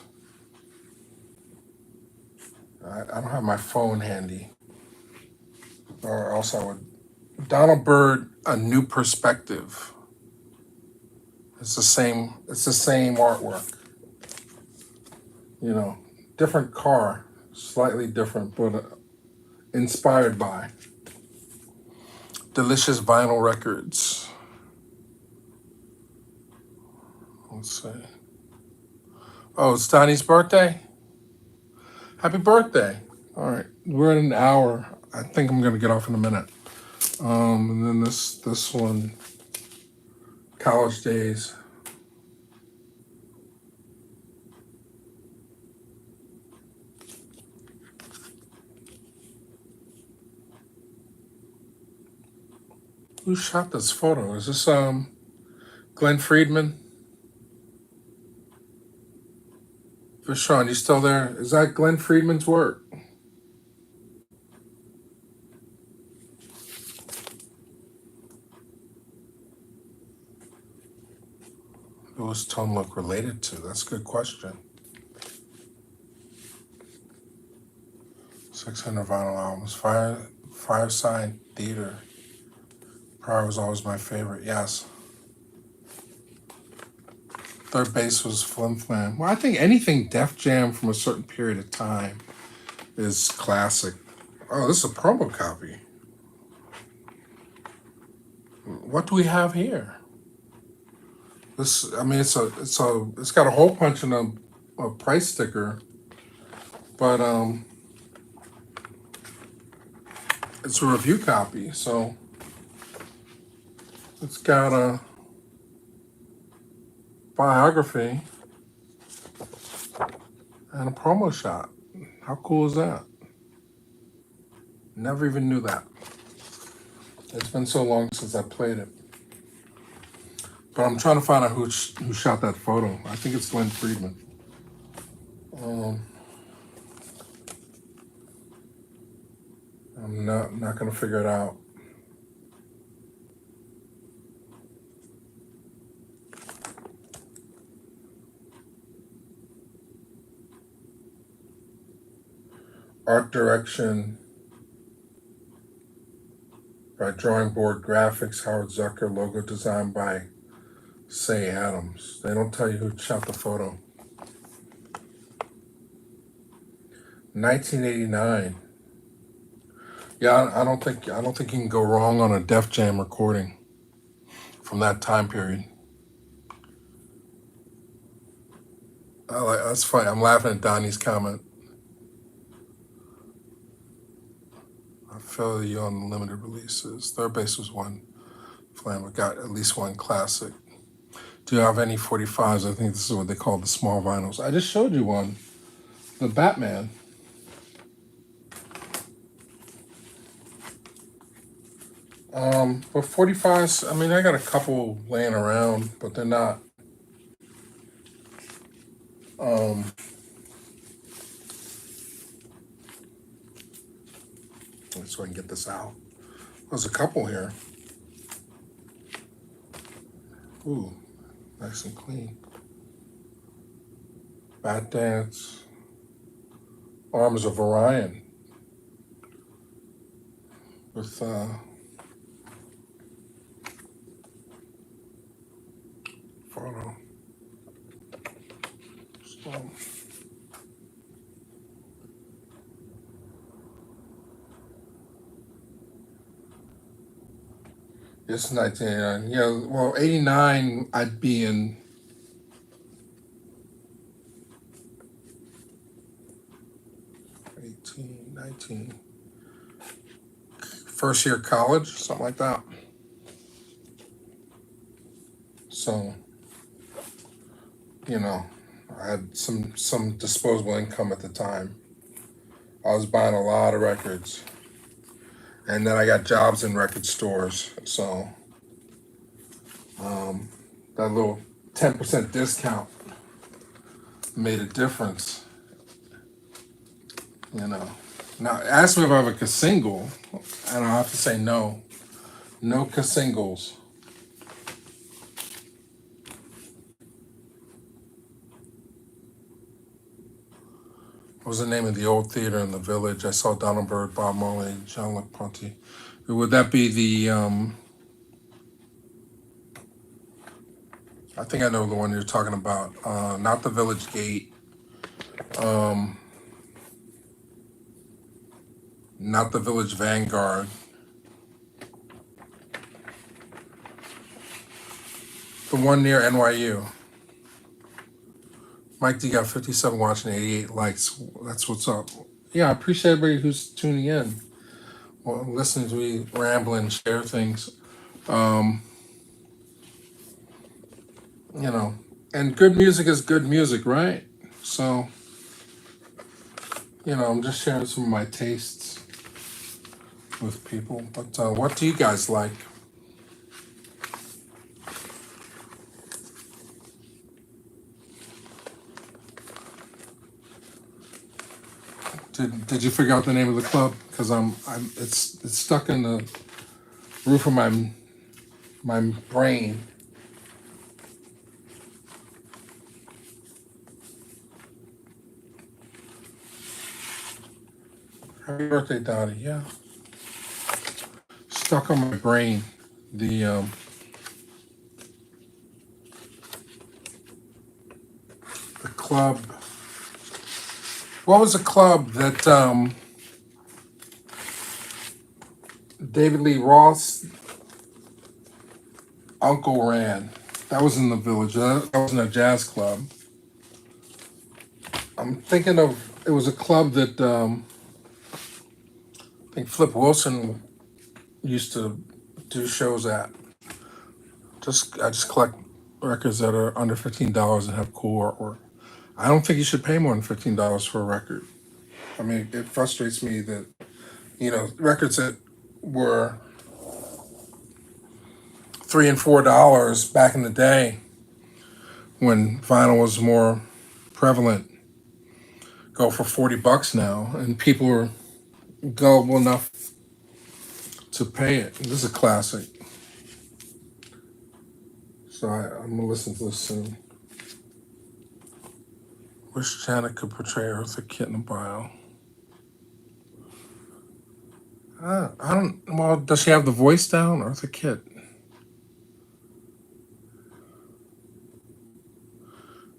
I don't have my phone handy, or else I would. Donald Byrd, A New Perspective. It's the same artwork. You know, different car, slightly different, but inspired by. Delicious Vinyl Records. Let's see. Oh, it's Donnie's birthday? Happy birthday. All right, we're at an hour. I think I'm gonna get off in a minute. And then this one, College Days. Who shot this photo? Is this Glenn Friedman? For Sean, you still there? Is that Glenn Friedman's work? Who was Tone Look related to? That's a good question. 600 vinyl albums. Fireside Theater. Pryor was always my favorite. Yes. Third base was Flim Flam. Well, I think anything Def Jam from a certain period of time is classic. Oh, this is a promo copy. What do we have here? This, I mean, it's got a hole punch and a price sticker, but it's a review copy, so it's got a biography and a promo shot. How cool is that? Never even knew that. It's been so long since I played it. But I'm trying to find out who shot that photo. I think it's Glenn Friedman. I'm not gonna figure it out. Art direction by Drawing Board Graphics, Howard Zucker. Logo design by Say Adams. They don't tell you who shot the photo. 1989. Yeah, I don't think you can go wrong on a Def Jam recording from that time period. That's funny. I'm laughing at Donnie's comment. I feel you on the limited releases. Third base was one. Flam got at least one classic. Do you have any 45s? I think this is what they call the small vinyls. I just showed you one. The Batman. But 45s, I mean, I got a couple laying around, but they're not. So I can get this out. There's a couple here. Ooh, nice and clean. Bat Dance. Arms of Orion. With photo. So, it's 1989. Yeah, well, 89, I'd be in 18, 19. First year college, something like that. So, you know, I had some disposable income at the time. I was buying a lot of records. And then I got jobs in record stores. So that little 10% discount made a difference. You know. Now, ask me if I have a single, and I'll have to say no. No singles. What was the name of the old theater in the Village? I saw Donald Byrd, Bob Marley, Jean-Luc Ponty. Would that be the, I think I know the one you're talking about. Not the Village Gate. Not the Village Vanguard. The one near NYU. Mike D got 57 watching, 88 likes. That's what's up. Yeah, I appreciate everybody who's tuning in. Well, listening to me ramble and share things. You know, and good music is good music, right? So, you know, I'm just sharing some of my tastes with people. But what do you guys like? Did you figure out the name of the club? Because it's stuck in the roof of my brain. Happy birthday, Dottie. Yeah, stuck on my brain. The club. What was the club that David Lee Roth's uncle ran? That was in the village. That wasn't a jazz club. I'm thinking of, it was a club that I think Flip Wilson used to do shows at. I just collect records that are under $15 and have cool artwork. I don't think you should pay more than $15 for a record. I mean, it frustrates me that records that were $3 and $4 back in the day when vinyl was more prevalent go for $40 now, and people are gullible enough to pay it. This is a classic, so I'm gonna listen to this soon. Wish Janet could portray Eartha Kitt in a bio. I don't. Well, does she have the voice down, Eartha Kitt?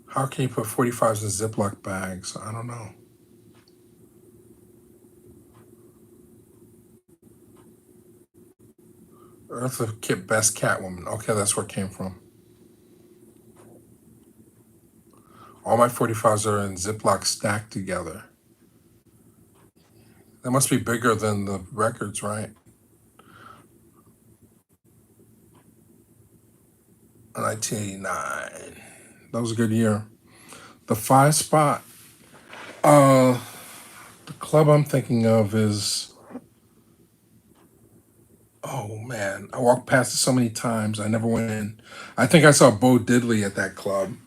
How can you put 45s in Ziploc bags? I don't know. Eartha Kitt, best Catwoman. Okay, that's where it came from. All my 45s are in Ziploc stacked together. That must be bigger than the records, right? 1989. That was a good year. The 5 spot. The club I'm thinking of is, oh man, I walked past it so many times. I never went in. I think I saw Bo Diddley at that club.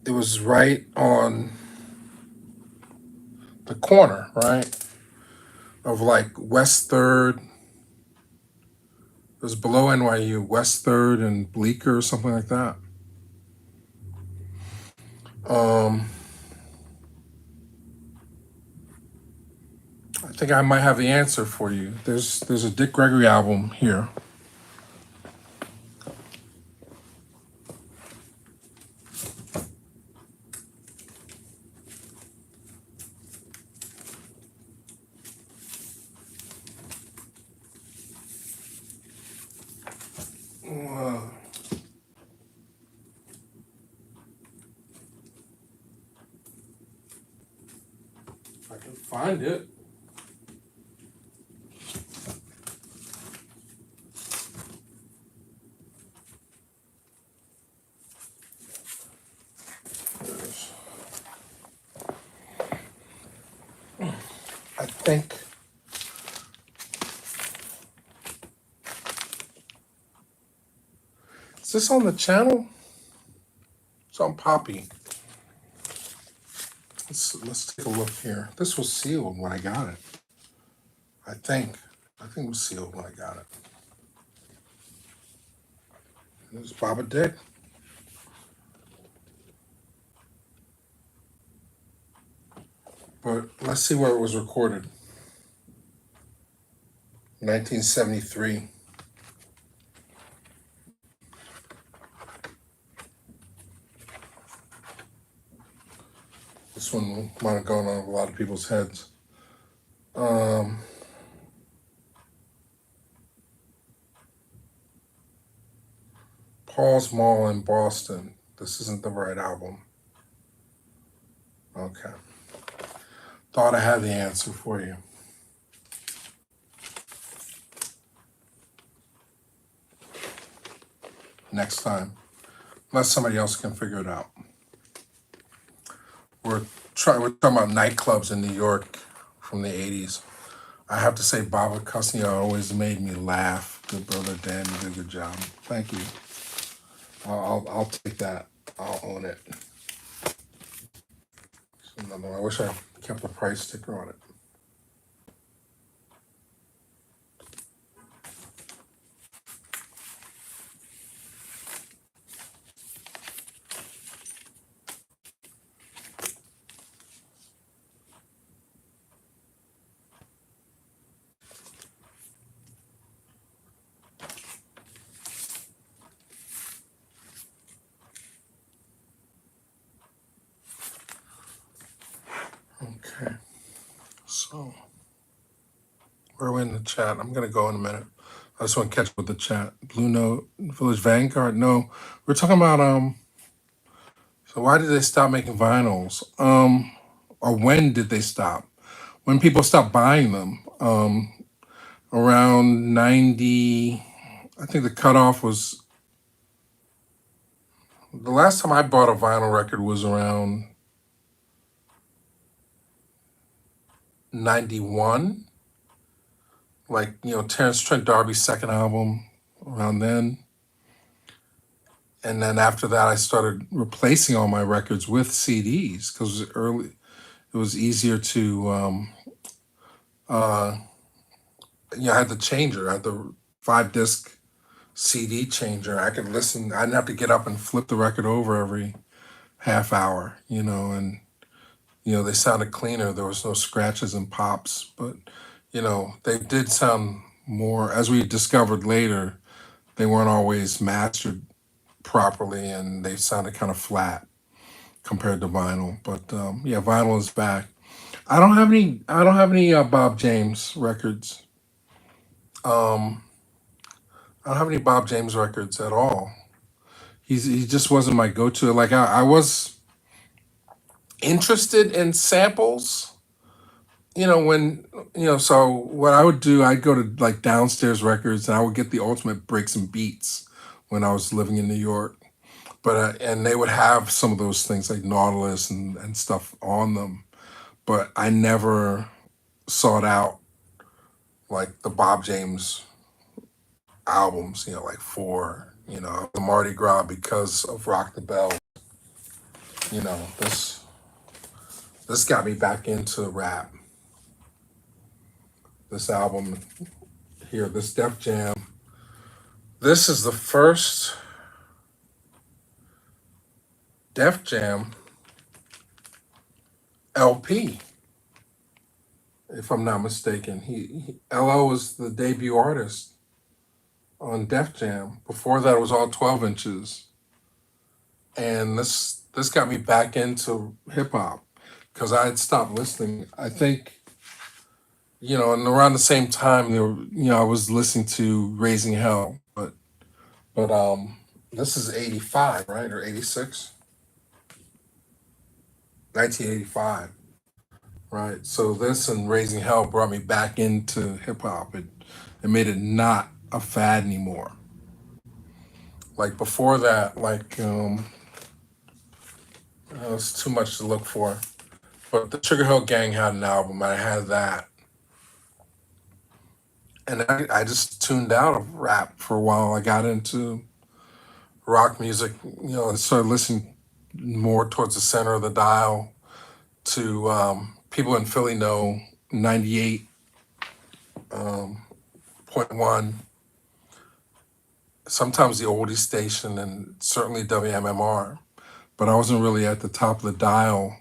It was right on the corner, right, of like West 3rd. It was below NYU, West 3rd and Bleecker or something like that. I think I might have the answer for you. There's a Dick Gregory album here. If I can find it. I think is this on the channel? It's on Poppy. Let's take a look here. This was sealed when I got it. I think it was sealed when I got it. There's Baba Dick. But let's see where it was recorded. 1973. This one might have gone on a lot of people's heads. Paul's Mall in Boston. This isn't the right album. Okay. Thought I had the answer for you. Next time. Unless somebody else can figure it out. We're talking about nightclubs in New York from the 80s. I have to say, Baba Cusney always made me laugh. Good brother Dan, you did a good job. Thank you. I'll take that. I'll own it. No, I wish I kept the price sticker on it. Okay, so we're in the chat. I'm gonna go in a minute. I just want to catch up with the chat. Blue Note, Village Vanguard. No, we're talking about So why did they stop making vinyls? Or when did they stop? When people stopped buying them? Around 90. I think the cutoff was the last time I bought a vinyl record was around 91. Like, Terrence Trent D'Arby's second album around then. And then after that, I started replacing all my records with CDs because it was easier to, I had the changer, I had the 5 disc CD changer. I could listen, I didn't have to get up and flip the record over every half hour, and, they sounded cleaner. There was no scratches and pops, but, they did sound more, as we discovered later, they weren't always mastered properly and they sounded kind of flat compared to vinyl. But yeah, vinyl is back. I don't have any. I don't have any Bob James records. Um, I don't have any Bob James records at all. He just wasn't my go-to. Like I was interested in samples. When So what I would do, I'd go to like Downstairs Records and I would get the ultimate breaks and beats when I was living in New York. But and they would have some of those things like Nautilus and stuff on them. But I never sought out like the Bob James albums, like the Mardi Gras because of Rock the Bell. You know, this got me back into rap. This album here, this Def Jam. This is the first Def Jam LP, if I'm not mistaken. LL was the debut artist on Def Jam. Before that, it was all 12 inches. And this got me back into hip hop because I had stopped listening. I think, and around the same time, I was listening to Raising Hell, but this is 85, right, or 86, 1985, right? So this and Raising Hell brought me back into hip hop. It made it not a fad anymore. Like before that, it's too much to look for. But the Sugar Hill Gang had an album. I had that. And I just tuned out of rap for a while. I got into rock music, and started listening more towards the center of the dial to people in Philly know 98.1, sometimes the oldie station, and certainly WMMR. But I wasn't really at the top of the dial,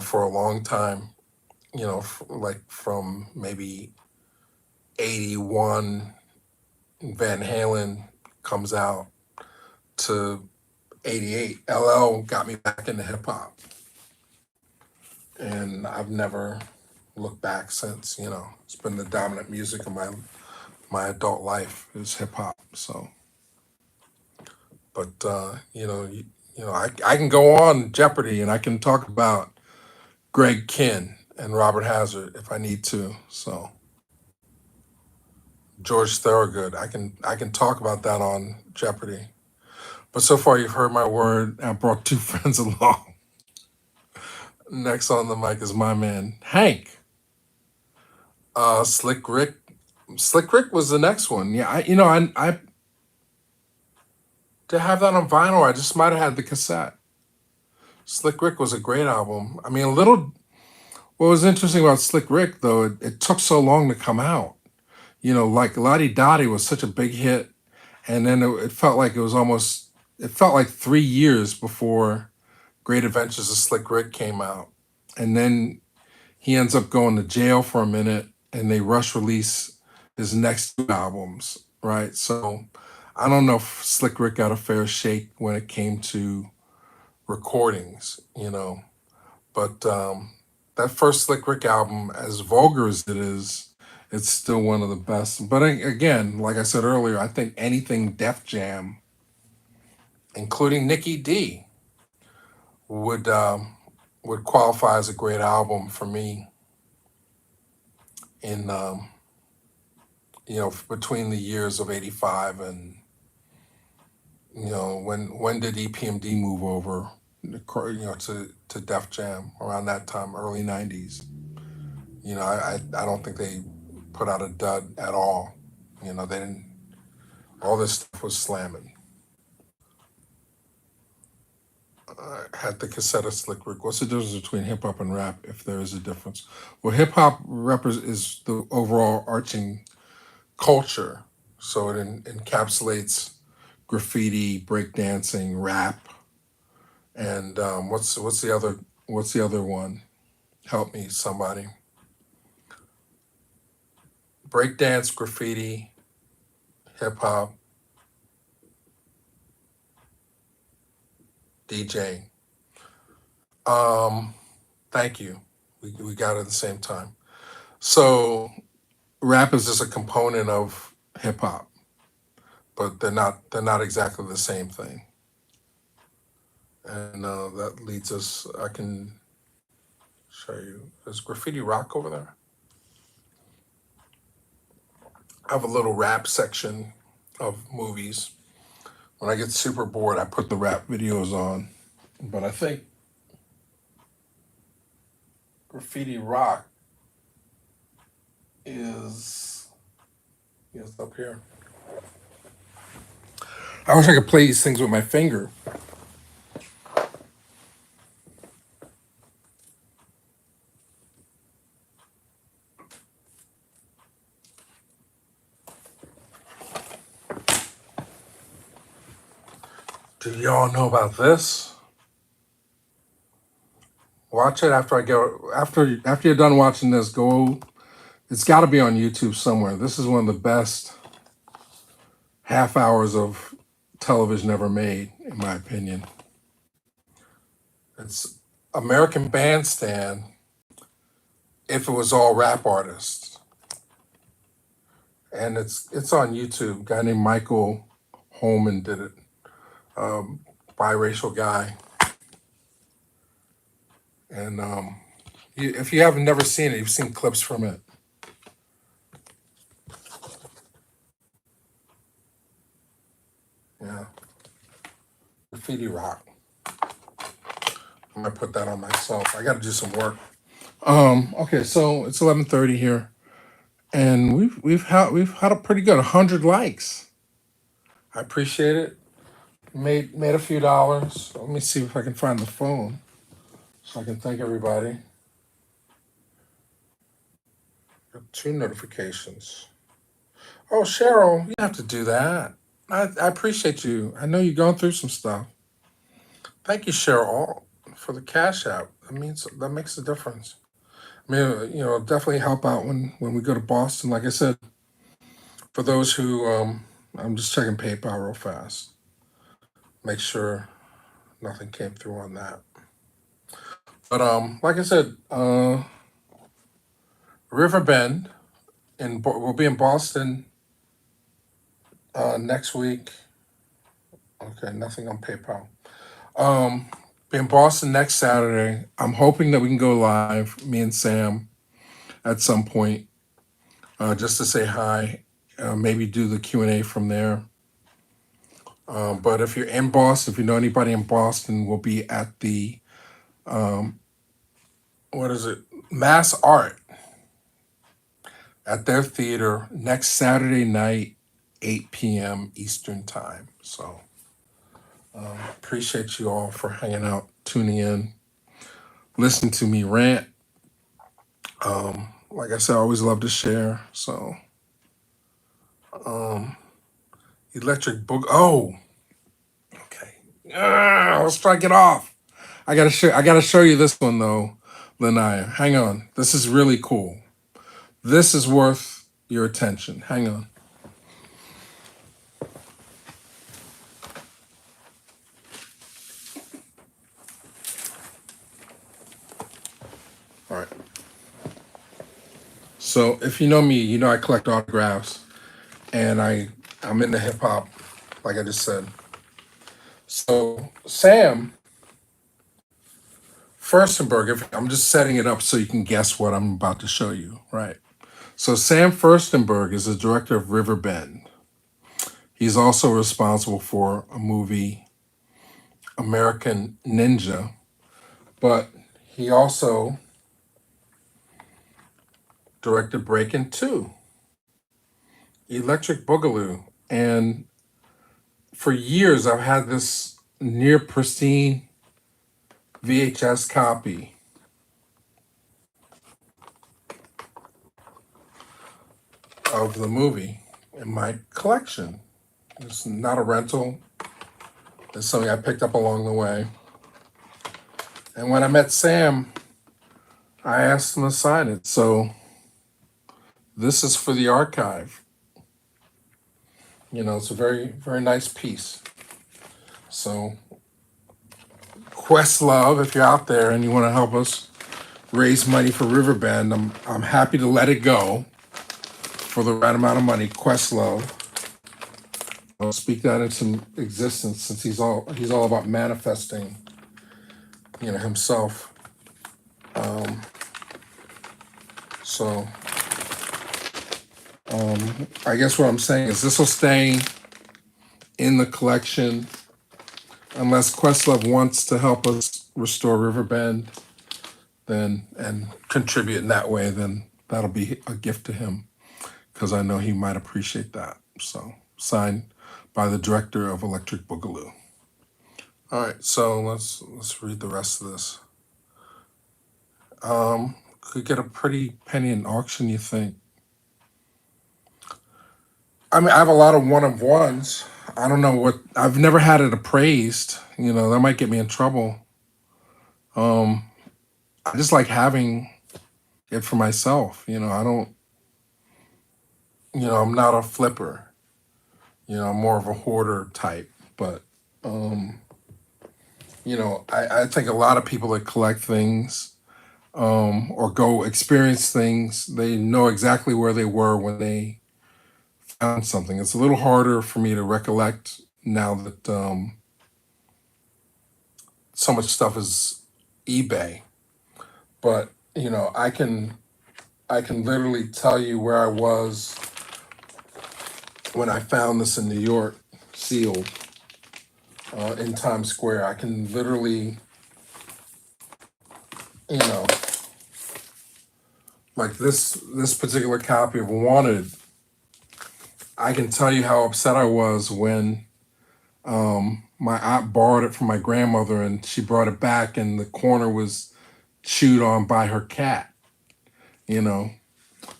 for a long time, like from maybe 81, Van Halen comes out, to 88. LL got me back into hip hop. And I've never looked back since, It's been the dominant music of my adult life is hip hop. So, but I can go on Jeopardy and I can talk about Greg Kinn and Robert Hazard if I need to. So George Thorogood, I can talk about that on Jeopardy. But so far you've heard my word. I brought 2 friends along. Next on the mic is my man Hank. Slick Rick. Slick Rick was the next one. Yeah, I to have that on vinyl, I just might have had the cassette. Slick Rick was a great album. I mean, a little. What was interesting about Slick Rick though, it took so long to come out. Like Lottie Dottie was such a big hit, and then it felt like it was almost. It felt like 3 years before Great Adventures of Slick Rick came out, and then he ends up going to jail for a minute, and they rush release his next two albums, right? So I don't know if Slick Rick got a fair shake when it came to recordings, but that first Slick Rick album, as vulgar as it is, it's still one of the best. But again, like I said earlier, I think anything Def Jam, including Nikki D, would would qualify as a great album for me in between the years of '85 and when did EPMD move over to Def Jam around that time, early '90s. I don't think they put out a dud at all. They didn't. All this stuff was slamming. I had the cassette of Slick Rick. What's the difference between hip hop and rap, if there is a difference? Well, hip hop is the overall arching culture, so it encapsulates graffiti, breakdancing, rap, and what's the other one? Help me, somebody. Breakdance, graffiti, hip hop, DJing. Um, Thank you. We got it at the same time. So rap is just a component of hip hop, but they're not exactly the same thing. And that leads us. I can show you. There's graffiti rock over there. I have a little rap section of movies. When I get super bored, I put the rap videos on. But I think graffiti rock is up here. I wish I could play these things with my finger. Do y'all know about this? Watch it after I go. After you're done watching this, go. It's got to be on YouTube somewhere. This is one of the best half hours of television ever made, in my opinion. It's American Bandstand. If it was all rap artists, and it's on YouTube. A guy named Michael Holman did it. Biracial guy, and if you haven't never seen it, you've seen clips from it. Yeah, graffiti rock. I'm gonna put that on myself. I got to do some work. Okay, so it's 11:30 here, and we've had a pretty good 100 likes. I appreciate it. Made a few dollars. Let me see if I can find the phone so I can thank everybody. Got two notifications. Oh, Cheryl, you have to do that. I appreciate you. I know you're going through some stuff. Thank you, Cheryl, for the cash app. That makes a difference. I mean, definitely help out when we go to Boston. Like I said, for those who I'm just checking PayPal real fast. Make sure nothing came through on that. But like I said, Riverbend, we'll be in Boston next week. Okay, nothing on PayPal. Be in Boston next Saturday. I'm hoping that we can go live, me and Sam, at some point, just to say hi. Maybe do the Q&A from there. But if you're in Boston, if you know anybody in Boston, we'll be at the what is it? Mass Art at their theater next Saturday night, 8 p.m. Eastern time. So appreciate you all for hanging out tuning in, listening to me rant. Like I said, I always love to share. So, um, electric book. Oh, okay. Let's strike it off. I gotta show you this one though, Lanaya. Hang on. This is really cool. This is worth your attention. Hang on. All right. So if you know me, you know I collect autographs, and I'm into hip hop, like I just said. So Sam Furstenberg, if I'm just setting it up so you can guess what I'm about to show you, right? So Sam Furstenberg is the director of Riverbend. He's also responsible for a movie, American Ninja, but he also directed Breakin' 2, Electric Boogaloo, and for years I've had this near pristine VHS copy of the movie in my collection. It's not a rental, it's something I picked up along the way. And when I met Sam, I asked him to sign it. So this is for the archive. You know, it's a very, very nice piece. So, Questlove, if you're out there and you want to help us raise money for Riverbend, I'm happy to let it go for the right amount of money. Questlove, I'll speak that into existence since he's all about manifesting, you know, himself. So, I guess what I'm saying is this will stay in the collection unless Questlove wants to help us restore Riverbend, then and contribute in that way, then that'll be a gift to him because I know he might appreciate that. So signed by the director of Electric Boogaloo. All right, so let's read the rest of this. Could get a pretty penny in auction, you think? I mean, I have a lot of one of ones. I don't know what I've never had it appraised. You know, that might get me in trouble. I just like having it for myself. You know, I don't. You know, I'm not a flipper. You know, I'm more of a hoarder type. But you know, I think a lot of people that collect things or go experience things, they know exactly where they were when they found something. It's a little harder for me to recollect now that so much stuff is eBay. But you know, I can literally tell you where I was when I found this in New York, sealed in Times Square. I can literally, you know, like this particular copy of Wanted. I can tell you how upset I was when my aunt borrowed it from my grandmother and she brought it back and the corner was chewed on by her cat. You know,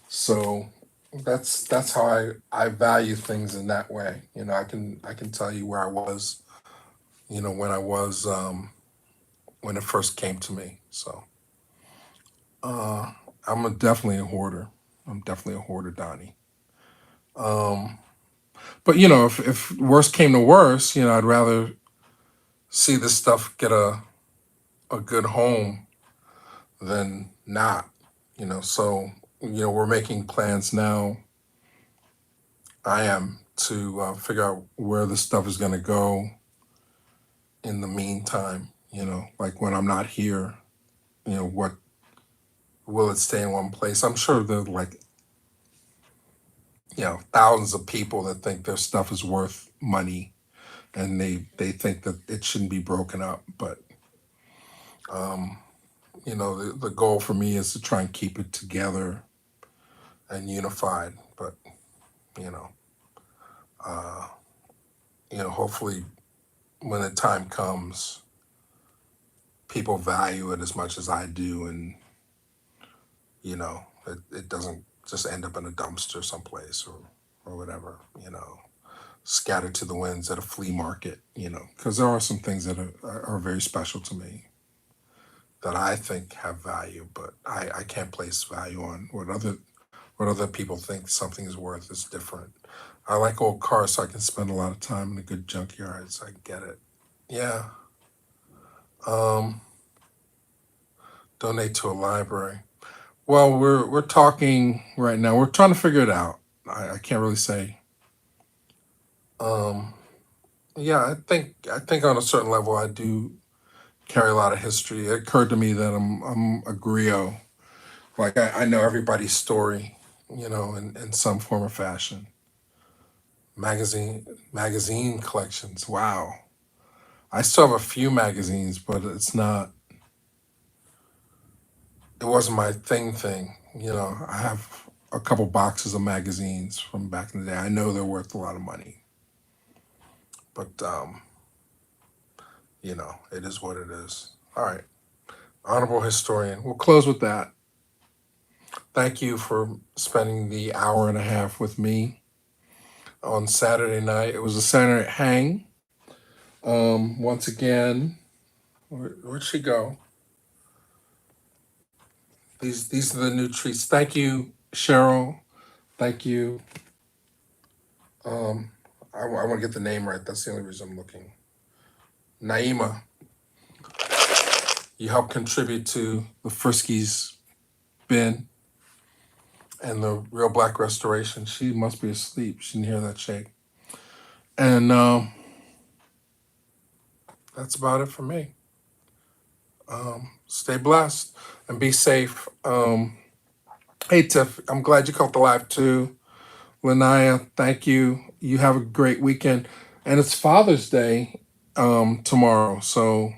so that's how I value things in that way. You know, I can tell you where I was. You know, when I was when it first came to me. So definitely a hoarder. I'm definitely a hoarder, Donnie. But you know, if worst came to worst, you know, I'd rather see this stuff get a good home than not. You know, so you know, we're making plans now. I am to figure out where the stuff is going to go in the meantime. You know, like when I'm not here, you know, what will it stay in one place? I'm sure there's like, you know, thousands of people that think their stuff is worth money and they think that it shouldn't be broken up. But you know, the goal for me is to try and keep it together and unified. But you know, hopefully when the time comes, people value it as much as I do, and it doesn't just end up in a dumpster someplace or whatever, scattered to the winds at a flea market, because there are some things that are very special to me that I think have value, but I can't place value on what other people think something is worth is different. I like old cars, so I can spend a lot of time in a good junkyard. So I get it. Yeah. Um, donate to a library. Well, we're talking right now. We're trying to figure it out. I can't really say. Um, yeah, I think on a certain level I do carry a lot of history. It occurred to me that I'm a griot. Like I know everybody's story, in some form or fashion. Magazine collections. Wow. I still have a few magazines, but it wasn't my thing. I have a couple boxes of magazines from back in the day. I know they're worth a lot of money, but it is what it is. All right. Honorable historian. We'll close with that. Thank you for spending the hour and a half with me on Saturday night. It was a Saturday hang. Once again, where'd she go? These are the new treats. Thank you, Cheryl. Thank you. Um, I want to get the name right. That's the only reason I'm looking. Naima, you helped contribute to the Friskies bin and the Real Black Restoration. She must be asleep. She didn't hear that shake. And that's about it for me. Stay blessed and be safe. Hey, Tiff, I'm glad you caught the live too. Lanaya, thank you. You have a great weekend. And it's Father's Day tomorrow. So,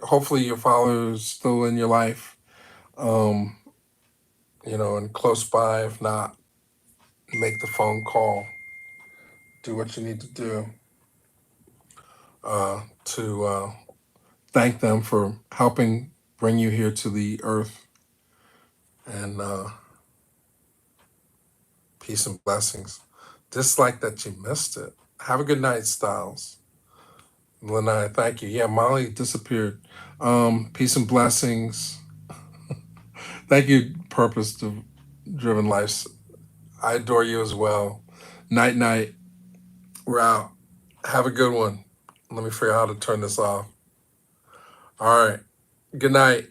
hopefully your father is still in your life, um, and close by. If not, make the phone call. Do what you need to do to thank them for helping bring you here to the earth. And peace and blessings. Dislike that you missed it. Have a good night, Styles. Lanai, thank you. Yeah, Molly disappeared. Peace and blessings. Thank you, Purpose Driven Lives. I adore you as well. Night, night. We're out. Have a good one. Let me figure out how to turn this off. All right. Good night.